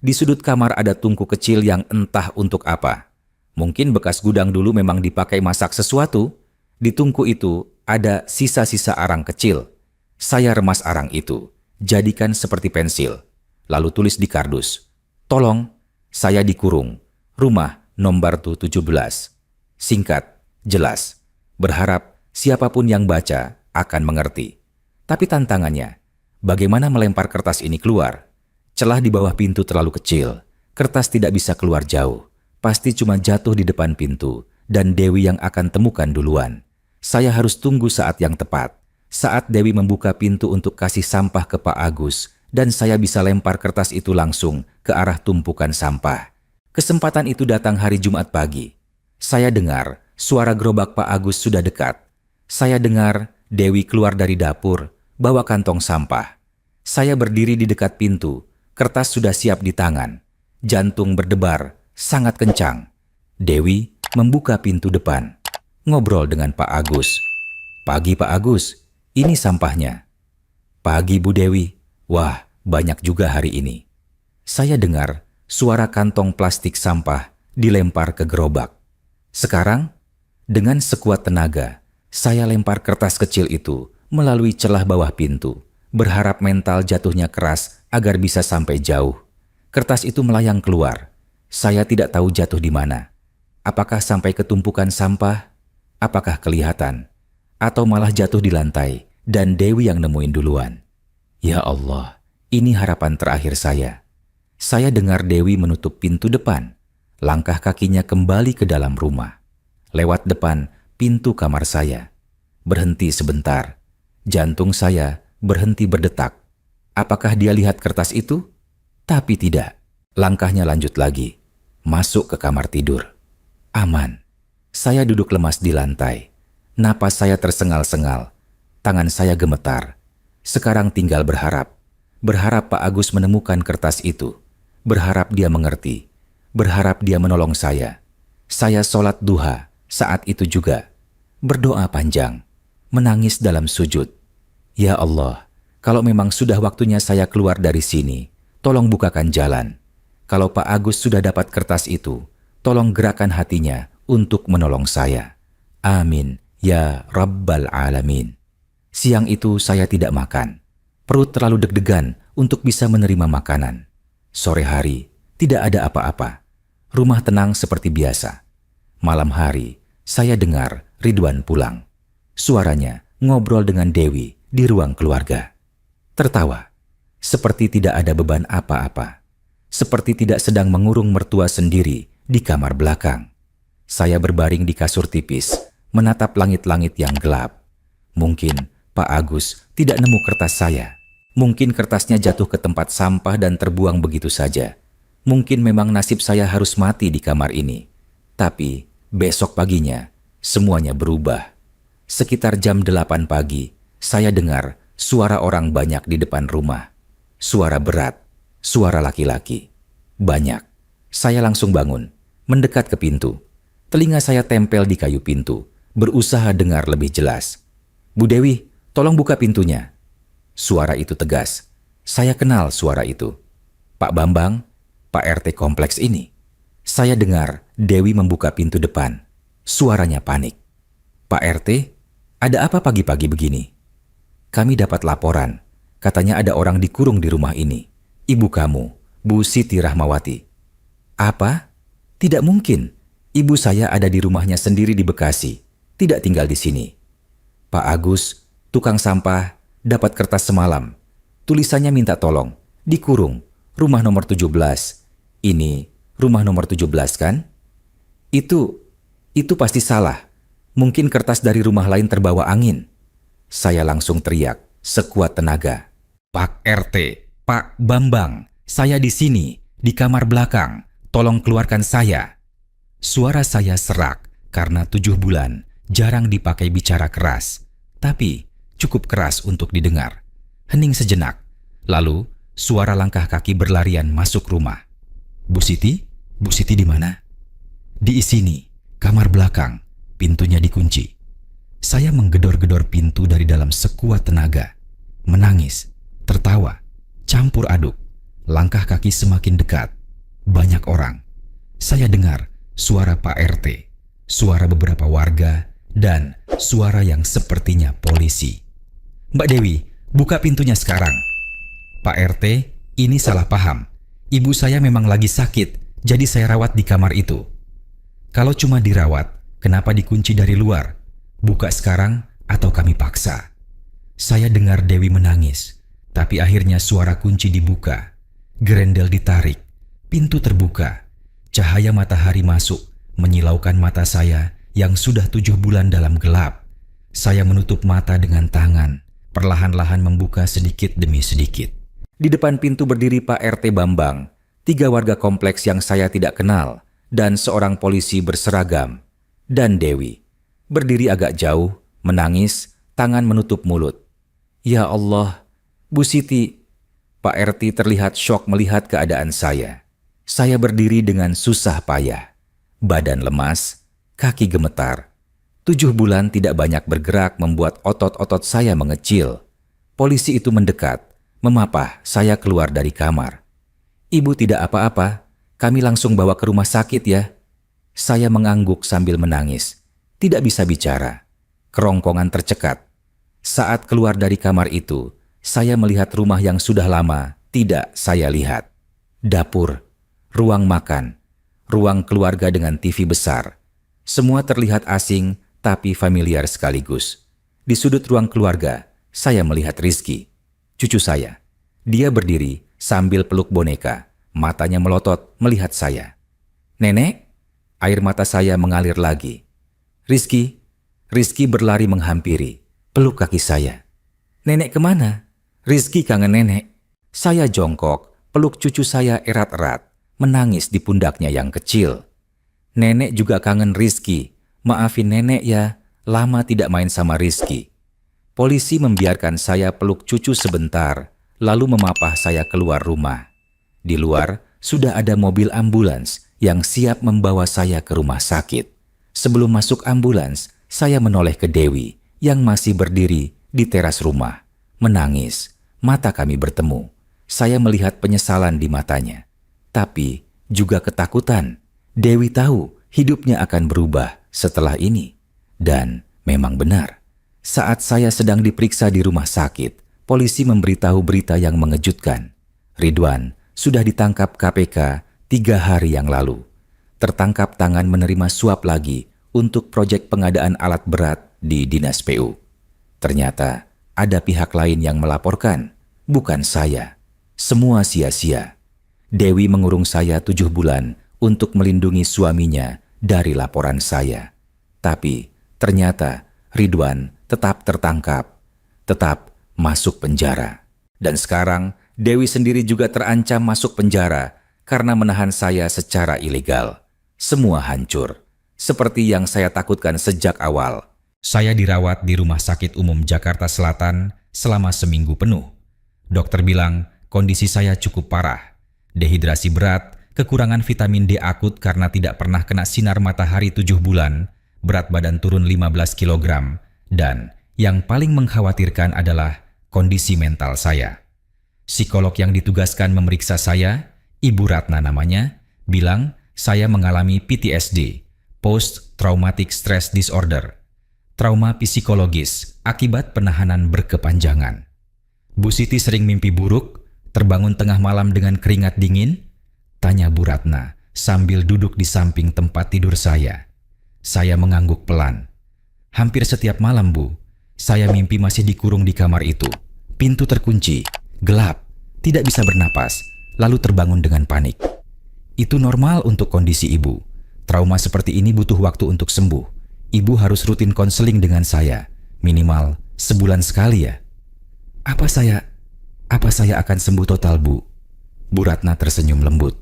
Di sudut kamar ada tungku kecil yang entah untuk apa. Mungkin bekas gudang dulu memang dipakai masak sesuatu. Di tungku itu ada sisa-sisa arang kecil. Saya remas arang itu, jadikan seperti pensil. Lalu tulis di kardus, "Tolong, saya dikurung. Rumah nomor 17. Singkat, jelas. Berharap siapapun yang baca akan mengerti. Tapi tantangannya, bagaimana melempar kertas ini keluar? Celah di bawah pintu terlalu kecil. Kertas tidak bisa keluar jauh. Pasti cuma jatuh di depan pintu dan Dewi yang akan temukan duluan. Saya harus tunggu saat yang tepat. Saat Dewi membuka pintu untuk kasih sampah ke Pak Agus dan saya bisa lempar kertas itu langsung ke arah tumpukan sampah. Kesempatan itu datang hari Jumat pagi. Saya dengar suara gerobak Pak Agus sudah dekat. Saya dengar Dewi keluar dari dapur, bawa kantong sampah. Saya berdiri di dekat pintu, kertas sudah siap di tangan. Jantung berdebar, sangat kencang. Dewi membuka pintu depan, ngobrol dengan Pak Agus. "Pagi Pak Agus, ini sampahnya." "Pagi Bu Dewi, wah banyak juga hari ini." Saya dengar suara kantong plastik sampah dilempar ke gerobak. Sekarang, dengan sekuat tenaga, saya lempar kertas kecil itu melalui celah bawah pintu, berharap mental jatuhnya keras agar bisa sampai jauh. Kertas itu melayang keluar. Saya tidak tahu jatuh di mana. Apakah sampai ke tumpukan sampah? Apakah kelihatan? Atau malah jatuh di lantai dan Dewi yang nemuin duluan? Ya Allah, ini harapan terakhir saya. Saya dengar Dewi menutup pintu depan. Langkah kakinya kembali ke dalam rumah. Lewat depan pintu kamar saya. Berhenti sebentar. Jantung saya berhenti berdetak. Apakah dia lihat kertas itu? Tapi tidak. Langkahnya lanjut lagi. Masuk ke kamar tidur. Aman. Saya duduk lemas di lantai. Napas saya tersengal-sengal. Tangan saya gemetar. Sekarang tinggal berharap. Berharap Pak Agus menemukan kertas itu. Berharap dia mengerti. Berharap dia menolong saya. Saya sholat duha saat itu juga. Berdoa panjang. Menangis dalam sujud. Ya Allah, kalau memang sudah waktunya saya keluar dari sini, tolong bukakan jalan. Kalau Pak Agus sudah dapat kertas itu, tolong gerakkan hatinya untuk menolong saya. Amin, ya Rabbal Alamin. Siang itu saya tidak makan. Perut terlalu deg-degan untuk bisa menerima makanan. Sore hari, tidak ada apa-apa. Rumah tenang seperti biasa. Malam hari, saya dengar Ridwan pulang. Suaranya ngobrol dengan Dewi di ruang keluarga. Tertawa, seperti tidak ada beban apa-apa. Seperti tidak sedang mengurung mertua sendiri di kamar belakang. Saya berbaring di kasur tipis, menatap langit-langit yang gelap. Mungkin Pak Agus tidak nemu kertas saya. Mungkin kertasnya jatuh ke tempat sampah dan terbuang begitu saja. Mungkin memang nasib saya harus mati di kamar ini. Tapi besok paginya semuanya berubah. Sekitar jam 8 pagi, saya dengar suara orang banyak di depan rumah. Suara berat, suara laki-laki. Banyak. Saya langsung bangun, mendekat ke pintu. Telinga saya tempel di kayu pintu, berusaha dengar lebih jelas. "Bu Dewi, tolong buka pintunya." Suara itu tegas. Saya kenal suara itu. "Pak Bambang, Pak RT kompleks ini." Saya dengar Dewi membuka pintu depan. Suaranya panik. "Pak RT, ada apa pagi-pagi begini?" "Kami dapat laporan. Katanya ada orang dikurung di rumah ini. Ibu kamu, Bu Siti Rahmawati." "Apa? Tidak mungkin. Ibu saya ada di rumahnya sendiri di Bekasi. Tidak tinggal di sini." "Pak Agus, tukang sampah, dapat kertas semalam. Tulisannya minta tolong. Dikurung. Rumah nomor 17. Ini rumah nomor 17 kan?" Itu pasti salah. Mungkin kertas dari rumah lain terbawa angin." Saya langsung teriak sekuat tenaga. "Pak RT, Pak Bambang, saya di sini, di kamar belakang. Tolong keluarkan saya." Suara saya serak karena 7 bulan jarang dipakai bicara keras, tapi cukup keras untuk didengar. Hening sejenak, lalu suara langkah kaki berlarian masuk rumah. Bu Siti di mana?" "Di sini, kamar belakang, pintunya dikunci." Saya menggedor-gedor pintu dari dalam sekuat tenaga, menangis, tertawa, campur aduk. Langkah kaki semakin dekat, banyak orang. Saya dengar suara Pak RT, suara beberapa warga, dan suara yang sepertinya polisi. "Mbak Dewi, buka pintunya sekarang." "Pak RT, ini salah paham. Ibu saya memang lagi sakit, jadi saya rawat di kamar itu." "Kalau cuma dirawat, kenapa dikunci dari luar? Buka sekarang atau kami paksa." Saya dengar Dewi menangis, tapi akhirnya suara kunci dibuka. Gerendel ditarik, pintu terbuka. Cahaya matahari masuk, menyilaukan mata saya yang sudah 7 bulan dalam gelap. Saya menutup mata dengan tangan, perlahan-lahan membuka sedikit demi sedikit. Di depan pintu berdiri Pak RT Bambang, 3 warga kompleks yang saya tidak kenal, dan seorang polisi berseragam. Dan Dewi, berdiri agak jauh, menangis, tangan menutup mulut. "Ya Allah, Bu Siti." Pak RT terlihat syok melihat keadaan saya. Saya berdiri dengan susah payah. Badan lemas, kaki gemetar. 7 bulan tidak banyak bergerak membuat otot-otot saya mengecil. Polisi itu mendekat, memapah saya keluar dari kamar. "Ibu tidak apa-apa, kami langsung bawa ke rumah sakit ya." Saya mengangguk sambil menangis. Tidak bisa bicara. Kerongkongan tercekat. Saat keluar dari kamar itu, saya melihat rumah yang sudah lama tidak saya lihat. Dapur, ruang makan, ruang keluarga dengan TV besar. Semua terlihat asing tapi familiar sekaligus. Di sudut ruang keluarga, saya melihat Rizky, cucu saya. Dia berdiri sambil peluk boneka, matanya melotot melihat saya. "Nenek?" Air mata saya mengalir lagi. Rizky berlari menghampiri, peluk kaki saya. "Nenek kemana?" "Rizky kangen nenek." Saya jongkok, peluk cucu saya erat-erat, menangis di pundaknya yang kecil. "Nenek juga kangen Rizky. Maafin nenek ya, lama tidak main sama Rizky." Polisi membiarkan saya peluk cucu sebentar, lalu memapah saya keluar rumah. Di luar, sudah ada mobil ambulans yang siap membawa saya ke rumah sakit. Sebelum masuk ambulans, saya menoleh ke Dewi yang masih berdiri di teras rumah. Menangis, mata kami bertemu. Saya melihat penyesalan di matanya. Tapi juga ketakutan. Dewi tahu hidupnya akan berubah setelah ini. Dan memang benar. Saat saya sedang diperiksa di rumah sakit, polisi memberitahu berita yang mengejutkan. Ridwan sudah ditangkap KPK 3 hari yang lalu. Tertangkap tangan menerima suap lagi untuk proyek pengadaan alat berat di Dinas PU. Ternyata ada pihak lain yang melaporkan, bukan saya. Semua sia-sia. Dewi mengurung saya 7 bulan untuk melindungi suaminya dari laporan saya. Tapi ternyata Ridwan tetap tertangkap, tetap masuk penjara. Dan sekarang Dewi sendiri juga terancam masuk penjara karena menahan saya secara ilegal. Semua hancur, seperti yang saya takutkan sejak awal. Saya dirawat di Rumah Sakit Umum Jakarta Selatan selama seminggu penuh. Dokter bilang kondisi saya cukup parah. Dehidrasi berat, kekurangan vitamin D akut karena tidak pernah kena sinar matahari 7 bulan, berat badan turun 15 kg, dan yang paling mengkhawatirkan adalah kondisi mental saya. Psikolog yang ditugaskan memeriksa saya, Ibu Ratna namanya, bilang saya mengalami PTSD, Post Traumatic Stress Disorder, trauma psikologis akibat penahanan berkepanjangan. Bu Siti sering mimpi buruk, terbangun tengah malam dengan keringat dingin? Tanya Bu Ratna sambil duduk di samping tempat tidur saya. Saya mengangguk pelan. Hampir setiap malam, Bu, saya mimpi masih dikurung di kamar itu. Pintu terkunci, gelap, tidak bisa bernapas, lalu terbangun dengan panik. Itu normal untuk kondisi Ibu. Trauma seperti ini butuh waktu untuk sembuh. Ibu harus rutin konseling dengan saya, minimal sebulan sekali ya. Apa saya akan sembuh total, Bu? Bu Ratna tersenyum lembut.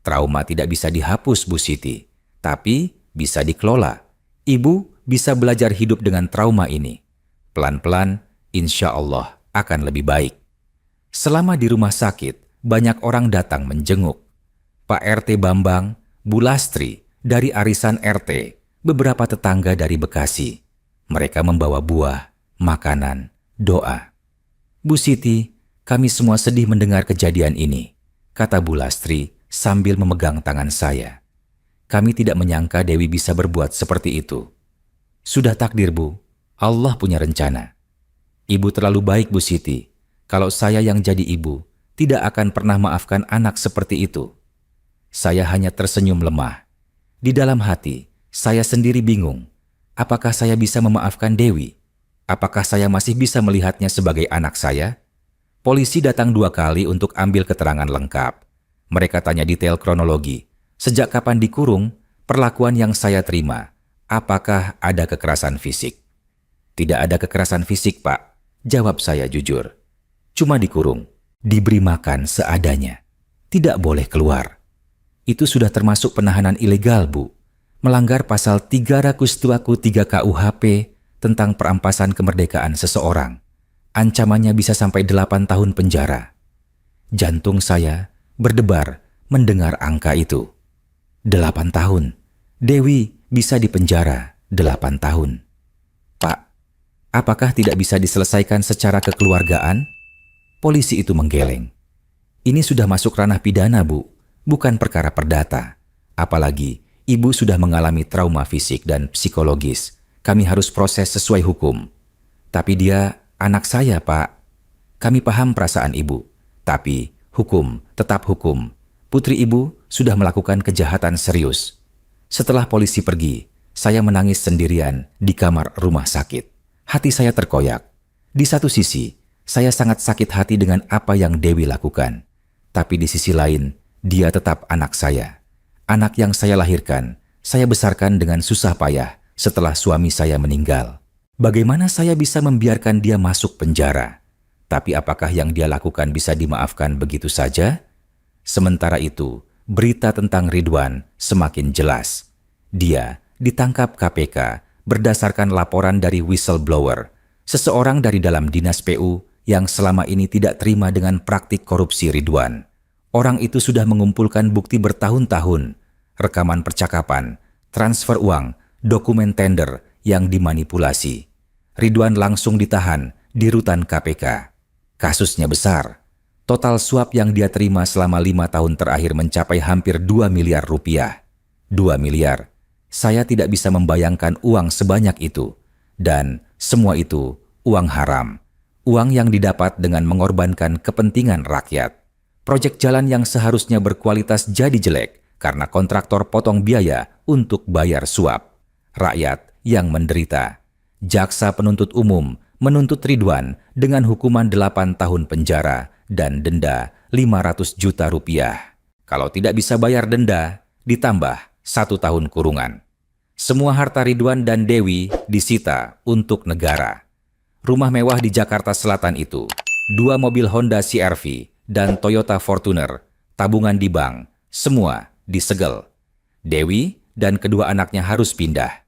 Trauma tidak bisa dihapus, Bu Siti, tapi bisa dikelola. Ibu bisa belajar hidup dengan trauma ini. Pelan-pelan, insya Allah akan lebih baik. Selama di rumah sakit, banyak orang datang menjenguk. Pak RT Bambang, Bu Lastri, dari arisan RT, beberapa tetangga dari Bekasi. Mereka membawa buah, makanan, doa. Bu Siti, kami semua sedih mendengar kejadian ini, kata Bu Lastri sambil memegang tangan saya. Kami tidak menyangka Dewi bisa berbuat seperti itu. Sudah takdir, Bu. Allah punya rencana. Ibu terlalu baik, Bu Siti. Kalau saya yang jadi ibu, tidak akan pernah maafkan anak seperti itu. Saya hanya tersenyum lemah. Di dalam hati, saya sendiri bingung. Apakah saya bisa memaafkan Dewi? Apakah saya masih bisa melihatnya sebagai anak saya? Polisi datang 2 kali untuk ambil keterangan lengkap. Mereka tanya detail kronologi. Sejak kapan dikurung, perlakuan yang saya terima. Apakah ada kekerasan fisik? Tidak ada kekerasan fisik, Pak. Jawab saya jujur. Cuma dikurung, diberi makan seadanya. Tidak boleh keluar. Itu sudah termasuk penahanan ilegal, Bu. Melanggar pasal 323 KUHP tentang perampasan kemerdekaan seseorang. Ancamannya bisa sampai 8 tahun penjara. Jantung saya berdebar mendengar angka itu. 8 tahun. Dewi bisa dipenjara 8 tahun. Pak, apakah tidak bisa diselesaikan secara kekeluargaan? Polisi itu menggeleng. Ini sudah masuk ranah pidana, Bu, bukan perkara perdata. Apalagi Ibu sudah mengalami trauma fisik dan psikologis. Kami harus proses sesuai hukum. Tapi dia anak saya, Pak. Kami paham perasaan Ibu. Tapi hukum tetap hukum. Putri Ibu sudah melakukan kejahatan serius. Setelah polisi pergi, saya menangis sendirian di kamar rumah sakit. Hati saya terkoyak. Di satu sisi, saya sangat sakit hati dengan apa yang Dewi lakukan. Tapi di sisi lain, dia tetap anak saya. Anak yang saya lahirkan, saya besarkan dengan susah payah setelah suami saya meninggal. Bagaimana saya bisa membiarkan dia masuk penjara? Tapi apakah yang dia lakukan bisa dimaafkan begitu saja? Sementara itu, berita tentang Ridwan semakin jelas. Dia ditangkap KPK berdasarkan laporan dari whistleblower, seseorang dari dalam dinas PU yang selama ini tidak terima dengan praktik korupsi Ridwan. Orang itu sudah mengumpulkan bukti bertahun-tahun, rekaman percakapan, transfer uang, dokumen tender yang dimanipulasi. Ridwan langsung ditahan di rutan KPK. Kasusnya besar. Total suap yang dia terima selama 5 tahun terakhir mencapai hampir 2 miliar rupiah. 2 miliar. Saya tidak bisa membayangkan uang sebanyak itu. Dan semua itu uang haram. Uang yang didapat dengan mengorbankan kepentingan rakyat. Proyek jalan yang seharusnya berkualitas jadi jelek karena kontraktor potong biaya untuk bayar suap. Rakyat yang menderita. Jaksa penuntut umum menuntut Ridwan dengan hukuman 8 tahun penjara dan denda 500 juta rupiah. Kalau tidak bisa bayar denda, ditambah 1 tahun kurungan. Semua harta Ridwan dan Dewi disita untuk negara. Rumah mewah di Jakarta Selatan itu, 2 mobil Honda CR-V dan Toyota Fortuner, tabungan di bank, semua disegel. Dewi dan kedua anaknya harus pindah.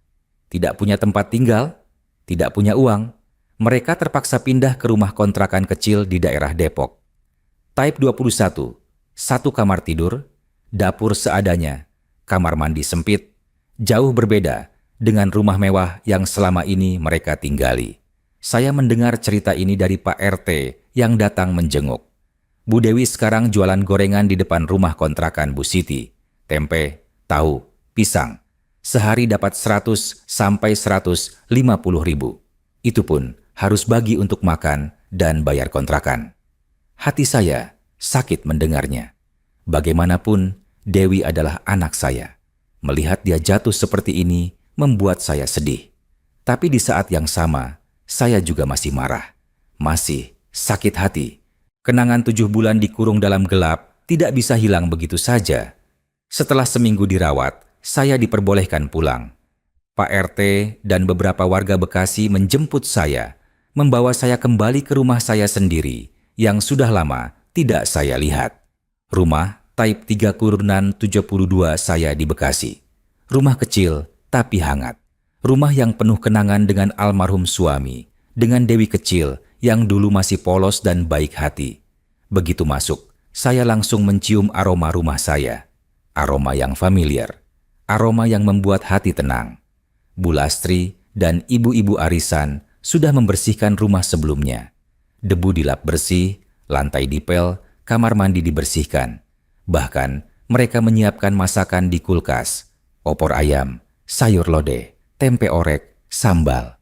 Tidak punya tempat tinggal, tidak punya uang. Mereka terpaksa pindah ke rumah kontrakan kecil di daerah Depok. Type 21, 1 kamar tidur, dapur seadanya, kamar mandi sempit, jauh berbeda dengan rumah mewah yang selama ini mereka tinggali. Saya mendengar cerita ini dari Pak RT yang datang menjenguk. Bu Dewi sekarang jualan gorengan di depan rumah kontrakan Bu Siti. Tempe, tahu, pisang. Sehari dapat 100 sampai 150 ribu. Itu pun harus bagi untuk makan dan bayar kontrakan. Hati saya sakit mendengarnya. Bagaimanapun, Dewi adalah anak saya. Melihat dia jatuh seperti ini membuat saya sedih. Tapi di saat yang sama, saya juga masih marah. Masih sakit hati. Kenangan 7 bulan dikurung dalam gelap tidak bisa hilang begitu saja. Setelah seminggu dirawat, saya diperbolehkan pulang. Pak RT dan beberapa warga Bekasi menjemput saya, membawa saya kembali ke rumah saya sendiri yang sudah lama tidak saya lihat. Rumah Type 3/72 saya di Bekasi. Rumah kecil tapi hangat. Rumah yang penuh kenangan dengan almarhum suami, dengan Dewi kecil yang dulu masih polos dan baik hati. Begitu masuk, saya langsung mencium aroma rumah saya. Aroma yang familiar. Aroma yang membuat hati tenang. Bu Lastri dan ibu-ibu arisan sudah membersihkan rumah sebelumnya. Debu dilap bersih, lantai dipel, kamar mandi dibersihkan. Bahkan mereka menyiapkan masakan di kulkas. Opor ayam, sayur lodeh, tempe orek, sambal.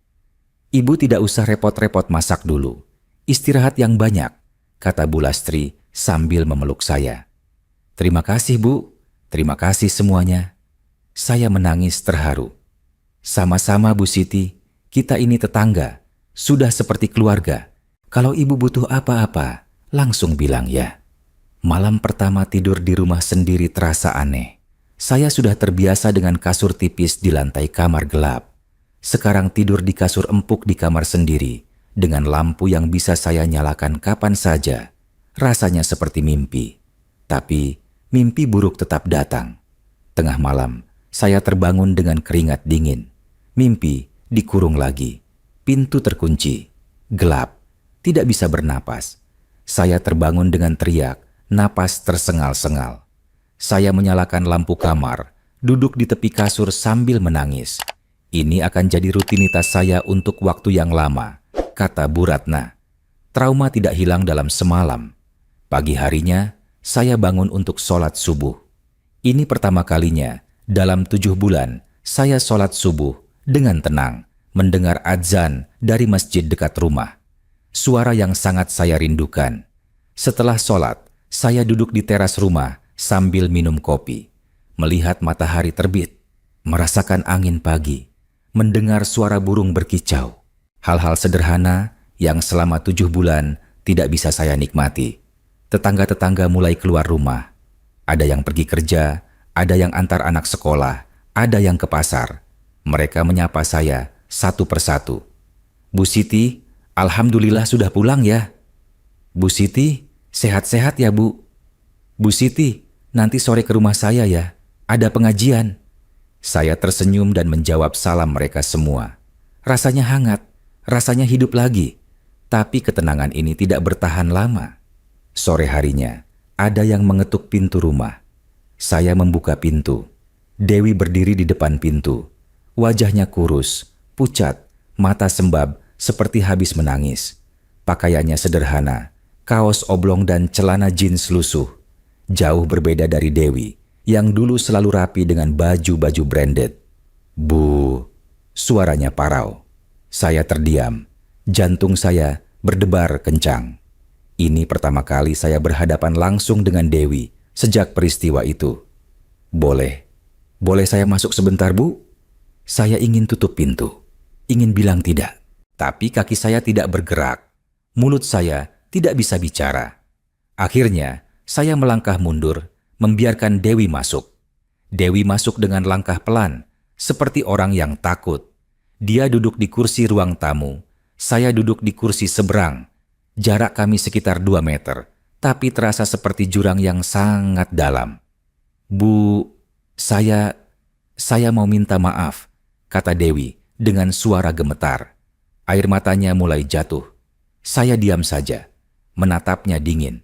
Ibu tidak usah repot-repot masak dulu. Istirahat yang banyak, kata Bu Lastri sambil memeluk saya. Terima kasih Bu, terima kasih semuanya. Saya menangis terharu. Sama-sama Bu Siti, kita ini tetangga, sudah seperti keluarga. Kalau ibu butuh apa-apa, langsung bilang ya. Malam pertama tidur di rumah sendiri terasa aneh. Saya sudah terbiasa dengan kasur tipis di lantai kamar gelap. Sekarang tidur di kasur empuk di kamar sendiri, dengan lampu yang bisa saya nyalakan kapan saja. Rasanya seperti mimpi. Tapi mimpi buruk tetap datang. Tengah malam, saya terbangun dengan keringat dingin. Mimpi dikurung lagi. Pintu terkunci. Gelap. Tidak bisa bernapas. Saya terbangun dengan teriak. Napas tersengal-sengal. Saya menyalakan lampu kamar. Duduk di tepi kasur sambil menangis. Ini akan jadi rutinitas saya untuk waktu yang lama, kata Bu Ratna. Trauma tidak hilang dalam semalam. Pagi harinya, saya bangun untuk sholat subuh. Ini pertama kalinya dalam 7 bulan saya sholat subuh dengan tenang, mendengar adzan dari masjid dekat rumah. Suara yang sangat saya rindukan. Setelah sholat, saya duduk di teras rumah sambil minum kopi, melihat matahari terbit, merasakan angin pagi, mendengar suara burung berkicau. Hal-hal sederhana yang selama 7 bulan tidak bisa saya nikmati. Tetangga-tetangga mulai keluar rumah. Ada yang pergi kerja, ada yang antar anak sekolah, ada yang ke pasar. Mereka menyapa saya satu persatu. Bu Siti, alhamdulillah sudah pulang ya. Bu Siti, sehat-sehat ya Bu. Bu Siti, nanti sore ke rumah saya ya, ada pengajian. Saya tersenyum dan menjawab salam mereka semua. Rasanya hangat, rasanya hidup lagi. Tapi ketenangan ini tidak bertahan lama. Sore harinya, ada yang mengetuk pintu rumah. Saya membuka pintu. Dewi berdiri di depan pintu. Wajahnya kurus, pucat, mata sembab seperti habis menangis. Pakaiannya sederhana, kaos oblong dan celana jeans lusuh. Jauh berbeda dari Dewi yang dulu selalu rapi dengan baju-baju branded. Bu, suaranya parau. Saya terdiam. Jantung saya berdebar kencang. Ini pertama kali saya berhadapan langsung dengan Dewi sejak peristiwa itu. Boleh saya masuk sebentar, Bu? Saya ingin tutup pintu, ingin bilang tidak. Tapi kaki saya tidak bergerak. Mulut saya tidak bisa bicara. Akhirnya, saya melangkah mundur, membiarkan Dewi masuk. Dewi masuk dengan langkah pelan, seperti orang yang takut. Dia duduk di kursi ruang tamu, saya duduk di kursi seberang. Jarak kami sekitar 2 meter, tapi terasa seperti jurang yang sangat dalam. "Bu, saya mau minta maaf," kata Dewi dengan suara gemetar. Air matanya mulai jatuh. Saya diam saja, menatapnya dingin.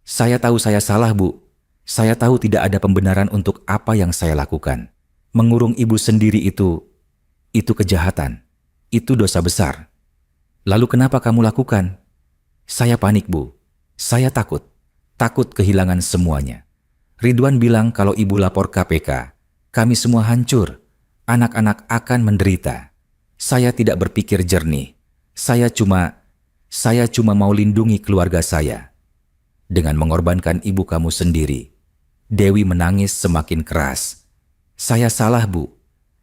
"Saya tahu saya salah, Bu. Saya tahu tidak ada pembenaran untuk apa yang saya lakukan. Mengurung ibu sendiri itu kejahatan. Itu dosa besar." "Lalu kenapa kamu lakukan?" "Saya panik, Bu. Saya takut. Takut kehilangan semuanya. Ridwan bilang kalau ibu lapor KPK, kami semua hancur. Anak-anak akan menderita. Saya tidak berpikir jernih. Saya cuma mau lindungi keluarga saya. Dengan mengorbankan ibu kamu sendiri." Dewi menangis semakin keras. "Saya salah, Bu.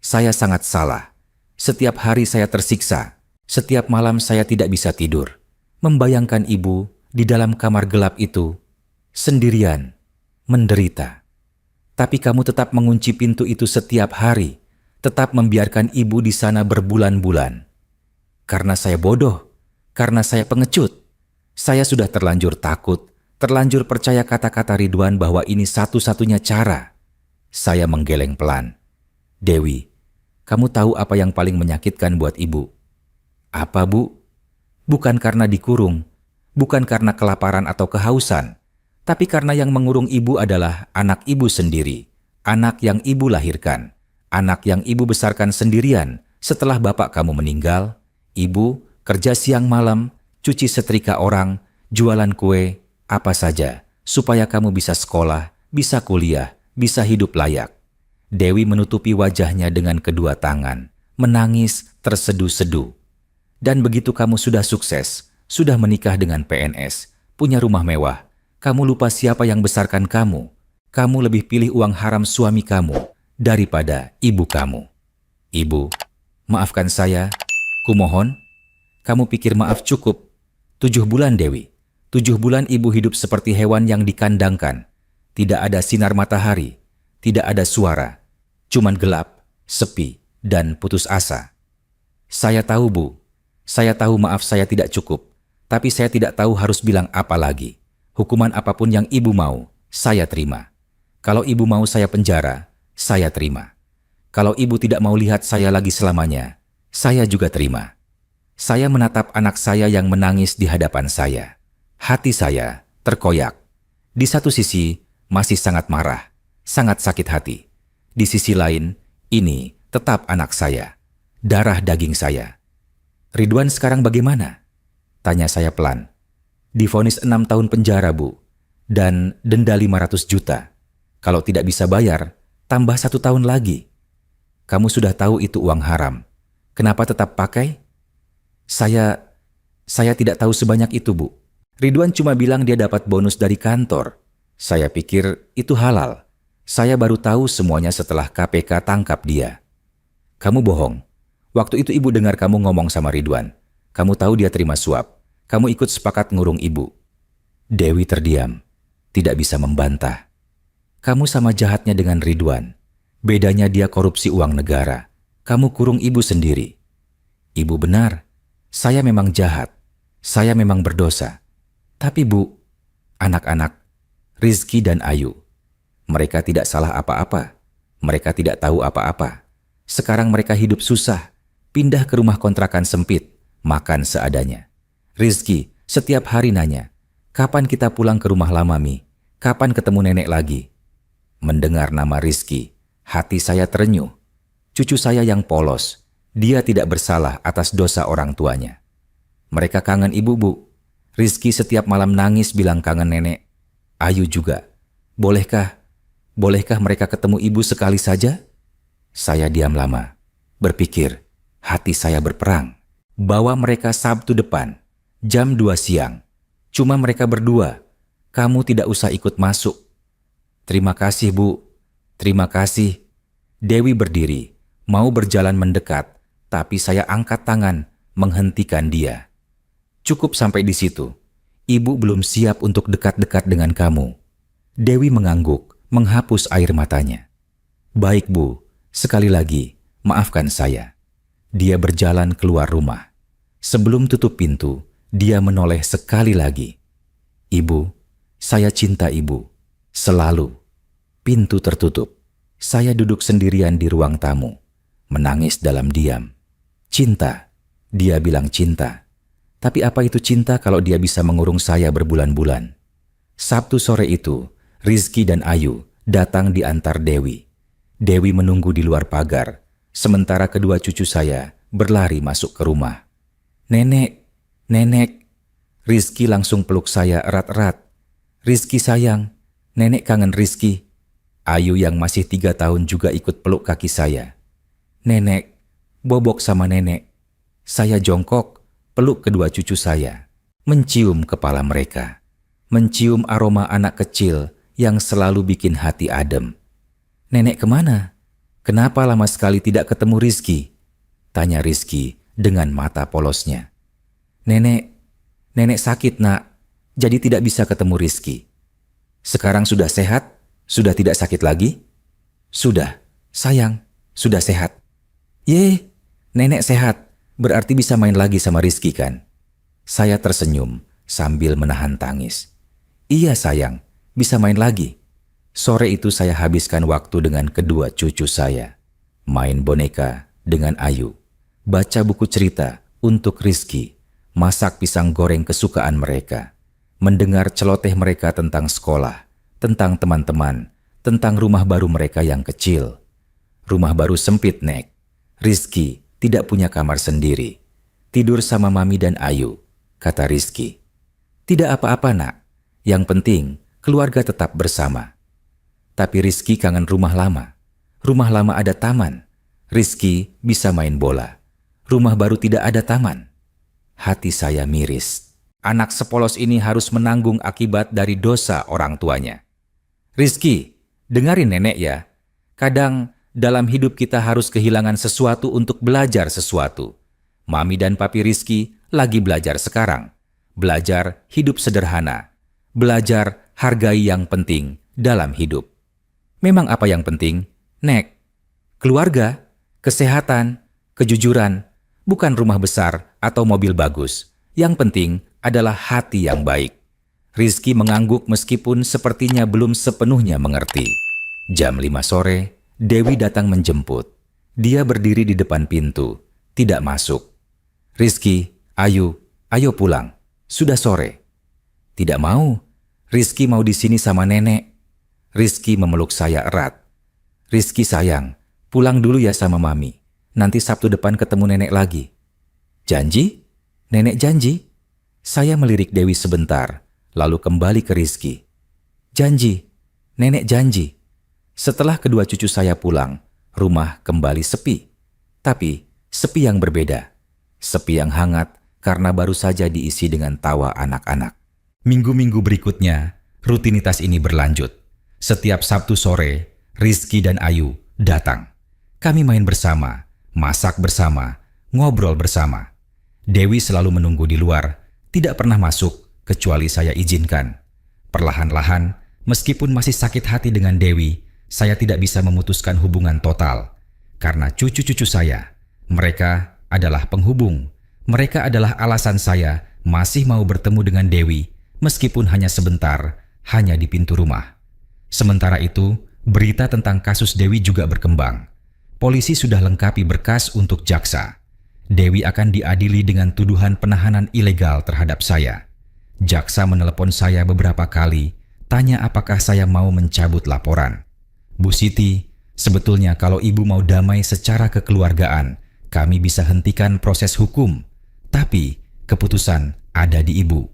Saya sangat salah. Setiap hari saya tersiksa. Setiap malam saya tidak bisa tidur. Membayangkan ibu di dalam kamar gelap itu, sendirian, menderita. Tapi kamu tetap mengunci pintu itu setiap hari, tetap membiarkan ibu di sana berbulan-bulan. Karena saya bodoh, karena saya pengecut. Saya sudah terlanjur takut, terlanjur percaya kata-kata Ridwan bahwa ini satu-satunya cara." Saya menggeleng pelan. "Dewi, kamu tahu apa yang paling menyakitkan buat ibu?" "Apa, Bu?" "Bukan karena dikurung, bukan karena kelaparan atau kehausan, tapi karena yang mengurung ibu adalah anak ibu sendiri, anak yang ibu lahirkan, anak yang ibu besarkan sendirian setelah bapak kamu meninggal. Ibu kerja siang malam, cuci setrika orang, jualan kue, apa saja, supaya kamu bisa sekolah, bisa kuliah, bisa hidup layak." Dewi menutupi wajahnya dengan kedua tangan, menangis terseduh-seduh. "Dan begitu kamu sudah sukses, sudah menikah dengan PNS, punya rumah mewah, kamu lupa siapa yang besarkan kamu. Kamu lebih pilih uang haram suami kamu daripada ibu kamu." "Ibu, maafkan saya, kumohon." "Kamu pikir maaf cukup? 7 bulan, Dewi. 7 bulan ibu hidup seperti hewan yang dikandangkan. Tidak ada sinar matahari, tidak ada suara, cuman gelap, sepi, dan putus asa." "Saya tahu, Bu. Saya tahu maaf saya tidak cukup. Tapi saya tidak tahu harus bilang apa lagi. Hukuman apapun yang ibu mau, saya terima. Kalau ibu mau saya penjara, saya terima. Kalau ibu tidak mau lihat saya lagi selamanya, saya juga terima." Saya menatap anak saya yang menangis di hadapan saya. Hati saya terkoyak. Di satu sisi, masih sangat marah, sangat sakit hati. Di sisi lain, ini tetap anak saya, darah daging saya. "Ridwan sekarang bagaimana?" tanya saya pelan. "Divonis 6 tahun penjara, Bu, dan denda 500 juta. Kalau tidak bisa bayar, tambah 1 tahun lagi." "Kamu sudah tahu itu uang haram. Kenapa tetap pakai?" Saya tidak tahu sebanyak itu, Bu. Ridwan cuma bilang dia dapat bonus dari kantor. Saya pikir itu halal. Saya baru tahu semuanya setelah KPK tangkap dia." "Kamu bohong. Waktu itu ibu dengar kamu ngomong sama Ridwan. Kamu tahu dia terima suap. Kamu ikut sepakat ngurung ibu." Dewi terdiam, tidak bisa membantah. "Kamu sama jahatnya dengan Ridwan. Bedanya dia korupsi uang negara. Kamu kurung ibu sendiri." "Ibu benar. Saya memang jahat. Saya memang berdosa. Tapi Bu, anak-anak, Rizky dan Ayu, mereka tidak salah apa-apa. Mereka tidak tahu apa-apa. Sekarang mereka hidup susah, pindah ke rumah kontrakan sempit, makan seadanya. Rizky setiap hari nanya, 'Kapan kita pulang ke rumah lama, Mi? Kapan ketemu nenek lagi?' Mendengar nama Rizky, hati saya terenyuh. Cucu saya yang polos, dia tidak bersalah atas dosa orang tuanya. Mereka kangen ibu, Bu. Rizky setiap malam nangis bilang kangen nenek. Ayu juga. Bolehkah mereka ketemu ibu sekali saja?" Saya diam lama, berpikir, hati saya berperang. Bawa mereka Sabtu depan, jam 2 siang. Cuma mereka berdua. Kamu tidak usah ikut masuk. "Terima kasih, Bu. Terima kasih." Dewi berdiri, mau berjalan mendekat, tapi saya angkat tangan, menghentikan dia. "Cukup sampai di situ. Ibu belum siap untuk dekat-dekat dengan kamu." Dewi mengangguk, menghapus air matanya. Baik Bu, sekali lagi, maafkan saya. Dia berjalan keluar rumah. Sebelum tutup pintu, dia menoleh sekali lagi. Ibu, saya cinta Ibu. Selalu. Pintu tertutup. Saya duduk sendirian di ruang tamu, menangis dalam diam. Cinta, dia bilang cinta. Tapi apa itu cinta kalau dia bisa mengurung saya berbulan-bulan? Sabtu sore itu, Rizky dan Ayu datang diantar Dewi. Dewi menunggu di luar pagar, sementara kedua cucu saya berlari masuk ke rumah. Nenek, nenek. Rizky langsung peluk saya erat-erat. Rizky sayang, nenek kangen Rizky. Ayu yang masih 3 tahun juga ikut peluk kaki saya. Nenek, bobok sama nenek. Saya jongkok, peluk kedua cucu saya, mencium kepala mereka, mencium aroma anak kecil yang selalu bikin hati adem. Nenek kemana? Kenapa lama sekali tidak ketemu Rizky? Tanya Rizky dengan mata polosnya. Nenek sakit nak, jadi tidak bisa ketemu Rizky. Sekarang sudah sehat? Sudah tidak sakit lagi? Sudah, sayang, sudah sehat. Ye, nenek sehat, berarti bisa main lagi sama Rizky kan? Saya tersenyum sambil menahan tangis. Iya sayang, bisa main lagi. Sore itu saya habiskan waktu dengan kedua cucu saya. Main boneka dengan Ayu. Baca buku cerita untuk Rizky. Masak pisang goreng kesukaan mereka. Mendengar celoteh mereka tentang sekolah, tentang teman-teman, tentang rumah baru mereka yang kecil. Rumah baru sempit, Nek. Rizky tidak punya kamar sendiri. Tidur sama Mami dan Ayu, kata Rizky. Tidak apa-apa, Nak. Yang penting, keluarga tetap bersama. Tapi Rizky kangen rumah lama. Rumah lama ada taman. Rizky bisa main bola. Rumah baru tidak ada taman. Hati saya miris. Anak sepolos ini harus menanggung akibat dari dosa orang tuanya. Rizky, dengarin nenek ya. Kadang dalam hidup kita harus kehilangan sesuatu untuk belajar sesuatu. Mami dan Papi Rizky lagi belajar sekarang. Belajar hidup sederhana. Belajar hargai yang penting dalam hidup. Memang apa yang penting? Nek, keluarga, kesehatan, kejujuran, bukan rumah besar atau mobil bagus. Yang penting adalah hati yang baik. Rizky mengangguk meskipun sepertinya belum sepenuhnya mengerti. Jam 5 sore, Dewi datang menjemput. Dia berdiri di depan pintu, tidak masuk. Rizky, Ayu, ayo pulang. Sudah sore. Tidak mau. Rizky mau di sini sama nenek. Rizky memeluk saya erat. Rizky sayang, pulang dulu ya sama Mami. Nanti Sabtu depan ketemu nenek lagi. Janji? Nenek janji? Saya melirik Dewi sebentar, lalu kembali ke Rizky. Janji, nenek janji. Setelah kedua cucu saya pulang, rumah kembali sepi. Tapi sepi yang berbeda. Sepi yang hangat karena baru saja diisi dengan tawa anak-anak. Minggu-minggu berikutnya, rutinitas ini berlanjut. Setiap Sabtu sore, Rizky dan Ayu datang. Kami main bersama, masak bersama, ngobrol bersama. Dewi selalu menunggu di luar, tidak pernah masuk kecuali saya izinkan. Perlahan-lahan, meskipun masih sakit hati dengan Dewi, saya tidak bisa memutuskan hubungan total. Karena cucu-cucu saya, mereka adalah penghubung. Mereka adalah alasan saya masih mau bertemu dengan Dewi, meskipun hanya sebentar, hanya di pintu rumah. Sementara itu, berita tentang kasus Dewi juga berkembang. Polisi sudah lengkapi berkas untuk jaksa. Dewi akan diadili dengan tuduhan penahanan ilegal terhadap saya. Jaksa menelepon saya beberapa kali, tanya apakah saya mau mencabut laporan. Bu Siti, sebetulnya kalau ibu mau damai secara kekeluargaan, kami bisa hentikan proses hukum. Tapi keputusan ada di ibu.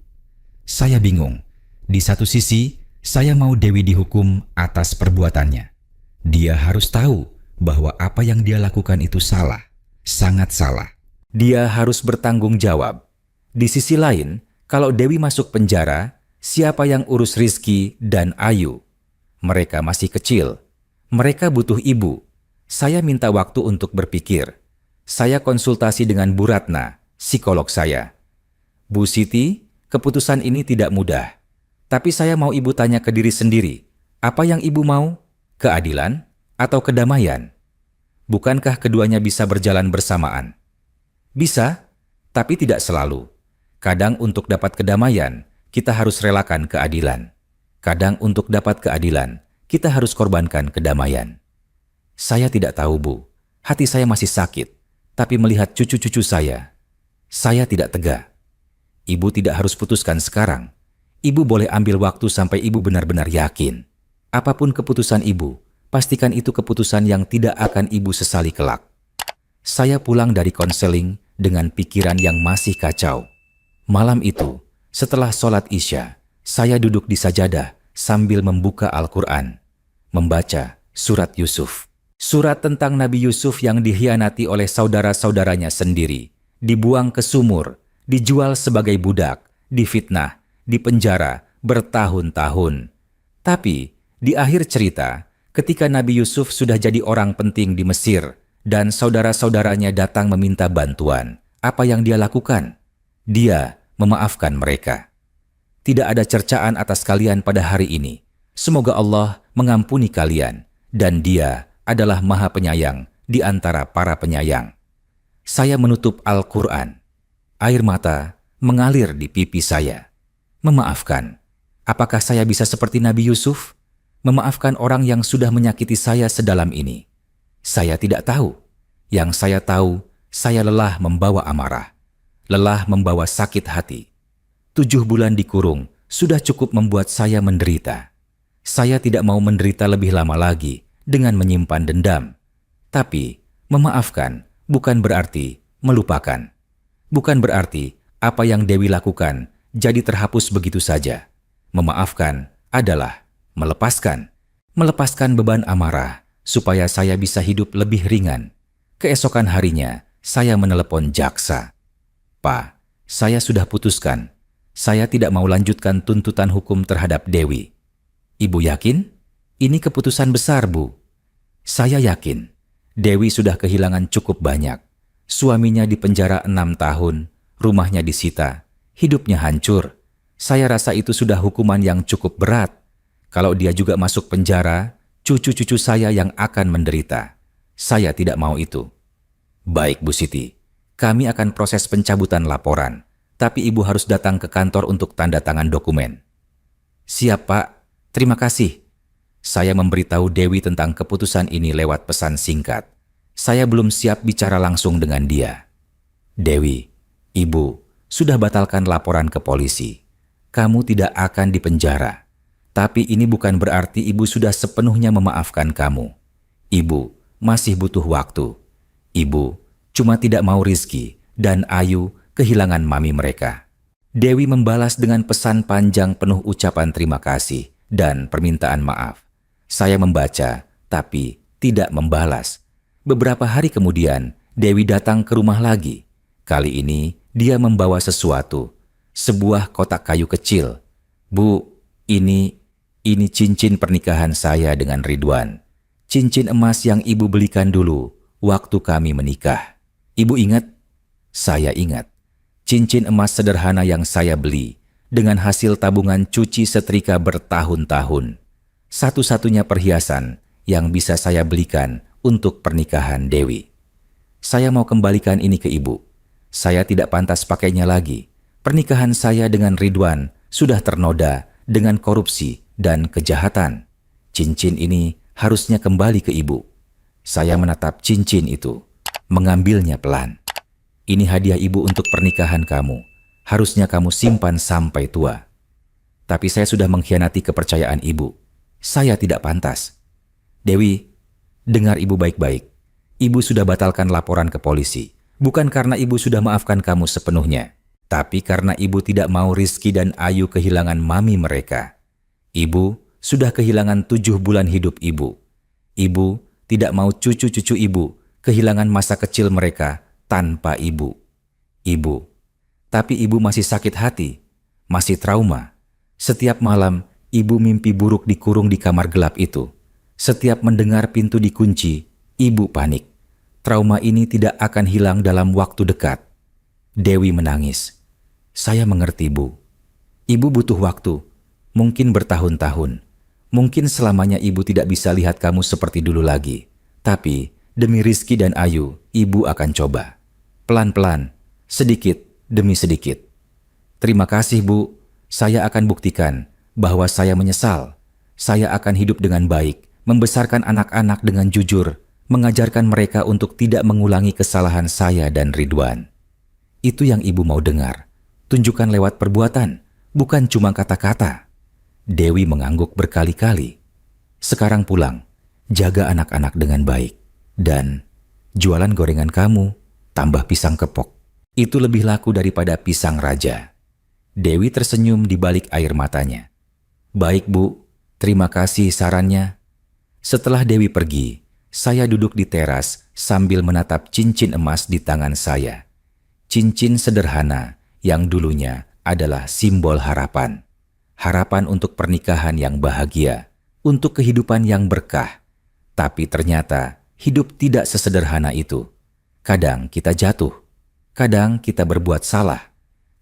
Saya bingung. Di satu sisi, saya mau Dewi dihukum atas perbuatannya. Dia harus tahu bahwa apa yang dia lakukan itu salah, sangat salah. Dia harus bertanggung jawab. Di sisi lain, kalau Dewi masuk penjara, siapa yang urus Rizky dan Ayu? Mereka masih kecil. Mereka butuh ibu. Saya minta waktu untuk berpikir. Saya konsultasi dengan Bu Ratna, psikolog saya. Bu Siti, keputusan ini tidak mudah. Tapi saya mau ibu tanya ke diri sendiri. Apa yang ibu mau? Keadilan atau kedamaian? Bukankah keduanya bisa berjalan bersamaan? Bisa, tapi tidak selalu. Kadang untuk dapat kedamaian, kita harus relakan keadilan. Kadang untuk dapat keadilan, kita harus korbankan kedamaian. Saya tidak tahu, Bu. Hati saya masih sakit, tapi melihat cucu-cucu saya tidak tega. Ibu tidak harus putuskan sekarang. Ibu boleh ambil waktu sampai ibu benar-benar yakin. Apapun keputusan ibu, pastikan itu keputusan yang tidak akan ibu sesali kelak. Saya pulang dari konseling dengan pikiran yang masih kacau. Malam itu, setelah sholat Isya, saya duduk di sajadah sambil membuka Al-Quran, membaca surat Yusuf. Surat tentang Nabi Yusuf yang dikhianati oleh saudara-saudaranya sendiri, dibuang ke sumur, dijual sebagai budak, difitnah, dipenjara bertahun-tahun. Tapi di akhir cerita, ketika Nabi Yusuf sudah jadi orang penting di Mesir dan saudara-saudaranya datang meminta bantuan, apa yang dia lakukan? Dia memaafkan mereka. Tidak ada cercaan atas kalian pada hari ini. Semoga Allah mengampuni kalian dan Dia adalah Maha Penyayang di antara para penyayang. Saya menutup Al-Quran. Air mata mengalir di pipi saya. Memaafkan. Apakah saya bisa seperti Nabi Yusuf? Memaafkan orang yang sudah menyakiti saya sedalam ini? Saya tidak tahu. Yang saya tahu, saya lelah membawa amarah. Lelah membawa sakit hati. 7 bulan dikurung sudah cukup membuat saya menderita. Saya tidak mau menderita lebih lama lagi dengan menyimpan dendam. Tapi, memaafkan bukan berarti melupakan. Bukan berarti apa yang Dewi lakukan jadi terhapus begitu saja. Memaafkan adalah melepaskan. Melepaskan beban amarah supaya saya bisa hidup lebih ringan. Keesokan harinya, saya menelepon jaksa. Pak, saya sudah putuskan. Saya tidak mau lanjutkan tuntutan hukum terhadap Dewi. Ibu yakin? Ini keputusan besar, Bu. Saya yakin. Dewi sudah kehilangan cukup banyak. Suaminya dipenjara 6 tahun, rumahnya disita, hidupnya hancur. Saya rasa itu sudah hukuman yang cukup berat. Kalau dia juga masuk penjara, cucu-cucu saya yang akan menderita. Saya tidak mau itu. Baik, Bu Siti. Kami akan proses pencabutan laporan, tapi Ibu harus datang ke kantor untuk tanda tangan dokumen. Siap, Pak. Terima kasih. Saya memberitahu Dewi tentang keputusan ini lewat pesan singkat. Saya belum siap bicara langsung dengan dia. Dewi, Ibu sudah batalkan laporan ke polisi. Kamu tidak akan dipenjara. Tapi ini bukan berarti Ibu sudah sepenuhnya memaafkan kamu. Ibu masih butuh waktu. Ibu cuma tidak mau Rizky dan Ayu kehilangan mami mereka. Dewi membalas dengan pesan panjang penuh ucapan terima kasih dan permintaan maaf. Saya membaca, tapi tidak membalas. Beberapa hari kemudian, Dewi datang ke rumah lagi. Kali ini, dia membawa sesuatu. Sebuah kotak kayu kecil. Bu, ini cincin pernikahan saya dengan Ridwan. Cincin emas yang Ibu belikan dulu waktu kami menikah. Ibu ingat? Saya ingat. Cincin emas sederhana yang saya beli dengan hasil tabungan cuci setrika bertahun-tahun. Satu-satunya perhiasan yang bisa saya belikan untuk pernikahan Dewi. Saya mau kembalikan ini ke Ibu. Saya tidak pantas pakainya lagi. Pernikahan saya dengan Ridwan sudah ternoda dengan korupsi dan kejahatan. Cincin ini harusnya kembali ke Ibu. Saya menatap cincin itu, mengambilnya pelan. Ini hadiah Ibu untuk pernikahan kamu. Harusnya kamu simpan sampai tua. Tapi saya sudah mengkhianati kepercayaan Ibu. Saya tidak pantas. Dewi, dengar Ibu baik-baik. Ibu sudah batalkan laporan ke polisi. Bukan karena Ibu sudah maafkan kamu sepenuhnya. Tapi karena Ibu tidak mau Rizky dan Ayu kehilangan mami mereka. Ibu sudah kehilangan 7 bulan hidup Ibu. Ibu tidak mau cucu-cucu Ibu kehilangan masa kecil mereka tanpa Ibu. Tapi Ibu masih sakit hati, masih trauma. Setiap malam, Ibu mimpi buruk dikurung di kamar gelap itu. Setiap mendengar pintu dikunci, Ibu panik. Trauma ini tidak akan hilang dalam waktu dekat. Dewi menangis. Saya mengerti, Bu. Ibu butuh waktu, mungkin bertahun-tahun, Mungkin selamanya ibu tidak bisa lihat kamu seperti dulu lagi. Tapi, demi Rizky dan Ayu, ibu akan coba. Pelan-pelan, sedikit demi sedikit. Terima kasih, Bu. Saya akan buktikan bahwa saya menyesal. Saya akan hidup dengan baik, membesarkan anak-anak dengan jujur, mengajarkan mereka untuk tidak mengulangi kesalahan saya dan Ridwan. Itu yang ibu mau dengar. Tunjukkan lewat perbuatan, bukan cuma kata-kata. Dewi mengangguk berkali-kali. Sekarang pulang, jaga anak-anak dengan baik. Dan jualan gorengan kamu, tambah pisang kepok. Itu lebih laku daripada pisang raja. Dewi tersenyum di balik air matanya. Baik, Bu. Terima kasih sarannya. Setelah Dewi pergi, saya duduk di teras sambil menatap cincin emas di tangan saya. Cincin sederhana yang dulunya adalah simbol harapan. Harapan untuk pernikahan yang bahagia, untuk kehidupan yang berkah. Tapi ternyata hidup tidak sesederhana itu. Kadang kita jatuh, kadang kita berbuat salah,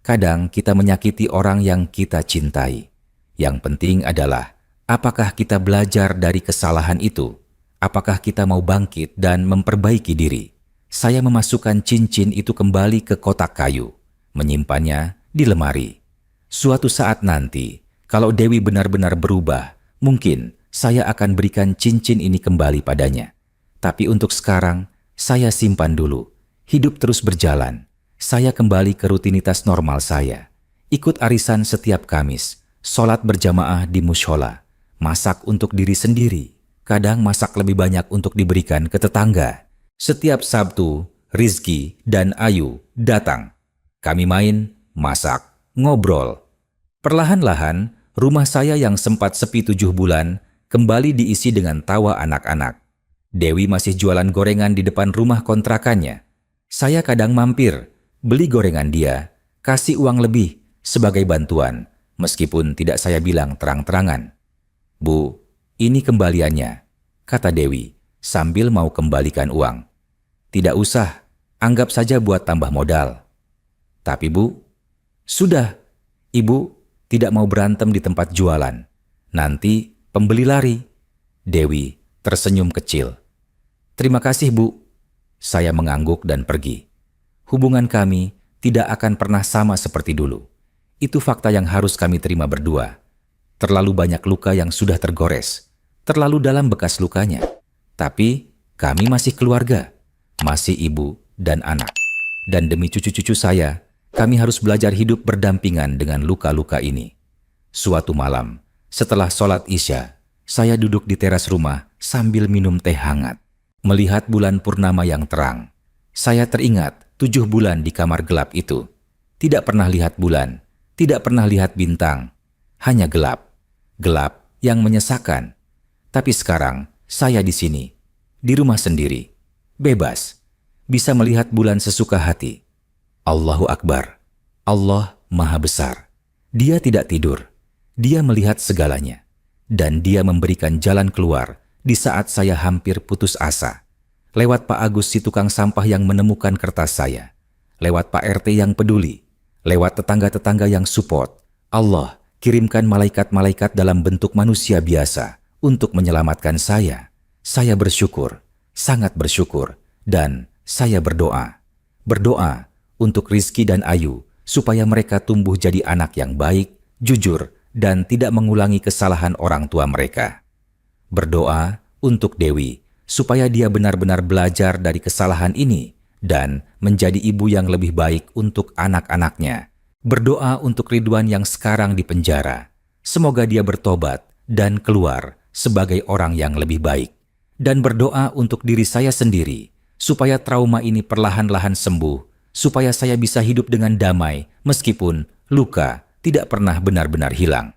kadang kita menyakiti orang yang kita cintai. Yang penting adalah, apakah kita belajar dari kesalahan itu? Apakah kita mau bangkit dan memperbaiki diri? Saya memasukkan cincin itu kembali ke kotak kayu, menyimpannya di lemari. Suatu saat nanti, kalau Dewi benar-benar berubah, mungkin saya akan berikan cincin ini kembali padanya. Tapi untuk sekarang, saya simpan dulu. Hidup terus berjalan. Saya kembali ke rutinitas normal saya. Ikut arisan setiap Kamis, sholat berjamaah di mushola, masak untuk diri sendiri. Kadang masak lebih banyak untuk diberikan ke tetangga. Setiap Sabtu, Rizky dan Ayu datang. Kami main, masak, ngobrol. Perlahan-lahan, rumah saya yang sempat sepi 7 bulan kembali diisi dengan tawa anak-anak. Dewi masih jualan gorengan di depan rumah kontrakannya. Saya kadang mampir, beli gorengan dia, kasih uang lebih sebagai bantuan, meskipun tidak saya bilang terang-terangan. Bu, ini kembaliannya, kata Dewi sambil mau kembalikan uang. Tidak usah, anggap saja buat tambah modal. Tapi Bu, sudah, Ibu tidak mau berantem di tempat jualan. Nanti pembeli lari. Dewi tersenyum kecil. Terima kasih Bu. Saya mengangguk dan pergi. Hubungan kami tidak akan pernah sama seperti dulu. Itu fakta yang harus kami terima berdua. Terlalu banyak luka yang sudah tergores, terlalu dalam bekas lukanya. Tapi kami masih keluarga, masih ibu dan anak. Dan demi cucu-cucu saya, kami harus belajar hidup berdampingan dengan luka-luka ini. Suatu malam, setelah sholat Isya, saya duduk di teras rumah sambil minum teh hangat, melihat bulan purnama yang terang. Saya teringat 7 bulan di kamar gelap itu. Tidak pernah lihat bulan, tidak pernah lihat bintang, hanya gelap. Gelap yang menyesakan. Tapi sekarang, saya di sini, di rumah sendiri, bebas, bisa melihat bulan sesuka hati. Allahu Akbar. Allah Maha Besar. Dia tidak tidur. Dia melihat segalanya. Dan dia memberikan jalan keluar di saat saya hampir putus asa. Lewat Pak Agus si tukang sampah yang menemukan kertas saya. Lewat Pak RT yang peduli. Lewat tetangga-tetangga yang support. Allah kirimkan malaikat-malaikat dalam bentuk manusia biasa untuk menyelamatkan saya. Saya bersyukur, sangat bersyukur, dan saya berdoa. Berdoa untuk Rizky dan Ayu supaya mereka tumbuh jadi anak yang baik, jujur, dan tidak mengulangi kesalahan orang tua mereka. Berdoa untuk Dewi supaya dia benar-benar belajar dari kesalahan ini dan menjadi ibu yang lebih baik untuk anak-anaknya. Berdoa untuk Ridwan yang sekarang di penjara. Semoga dia bertobat dan keluar sebagai orang yang lebih baik. Dan berdoa untuk diri saya sendiri, supaya trauma ini perlahan-lahan sembuh, supaya saya bisa hidup dengan damai meskipun luka tidak pernah benar-benar hilang.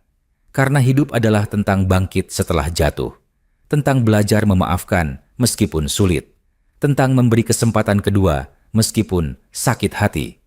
Karena hidup adalah tentang bangkit setelah jatuh, tentang belajar memaafkan meskipun sulit, tentang memberi kesempatan kedua meskipun sakit hati.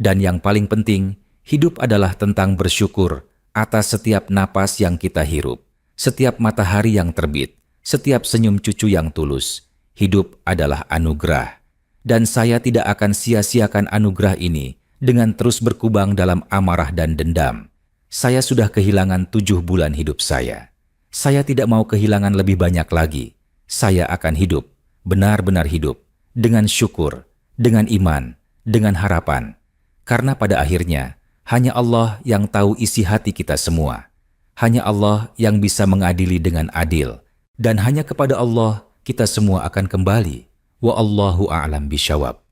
Dan yang paling penting, hidup adalah tentang bersyukur atas setiap napas yang kita hirup, setiap matahari yang terbit, setiap senyum cucu yang tulus. Hidup adalah anugerah, dan saya tidak akan sia-siakan anugerah ini dengan terus berkubang dalam amarah dan dendam. Saya sudah kehilangan 7 bulan hidup saya. Saya tidak mau kehilangan lebih banyak lagi. Saya akan hidup, benar-benar hidup, dengan syukur, dengan iman, dengan harapan. Karena pada akhirnya, hanya Allah yang tahu isi hati kita semua. Hanya Allah yang bisa mengadili dengan adil. Dan hanya kepada Allah kita semua akan kembali. Wa Allahu a'lam bisyawab.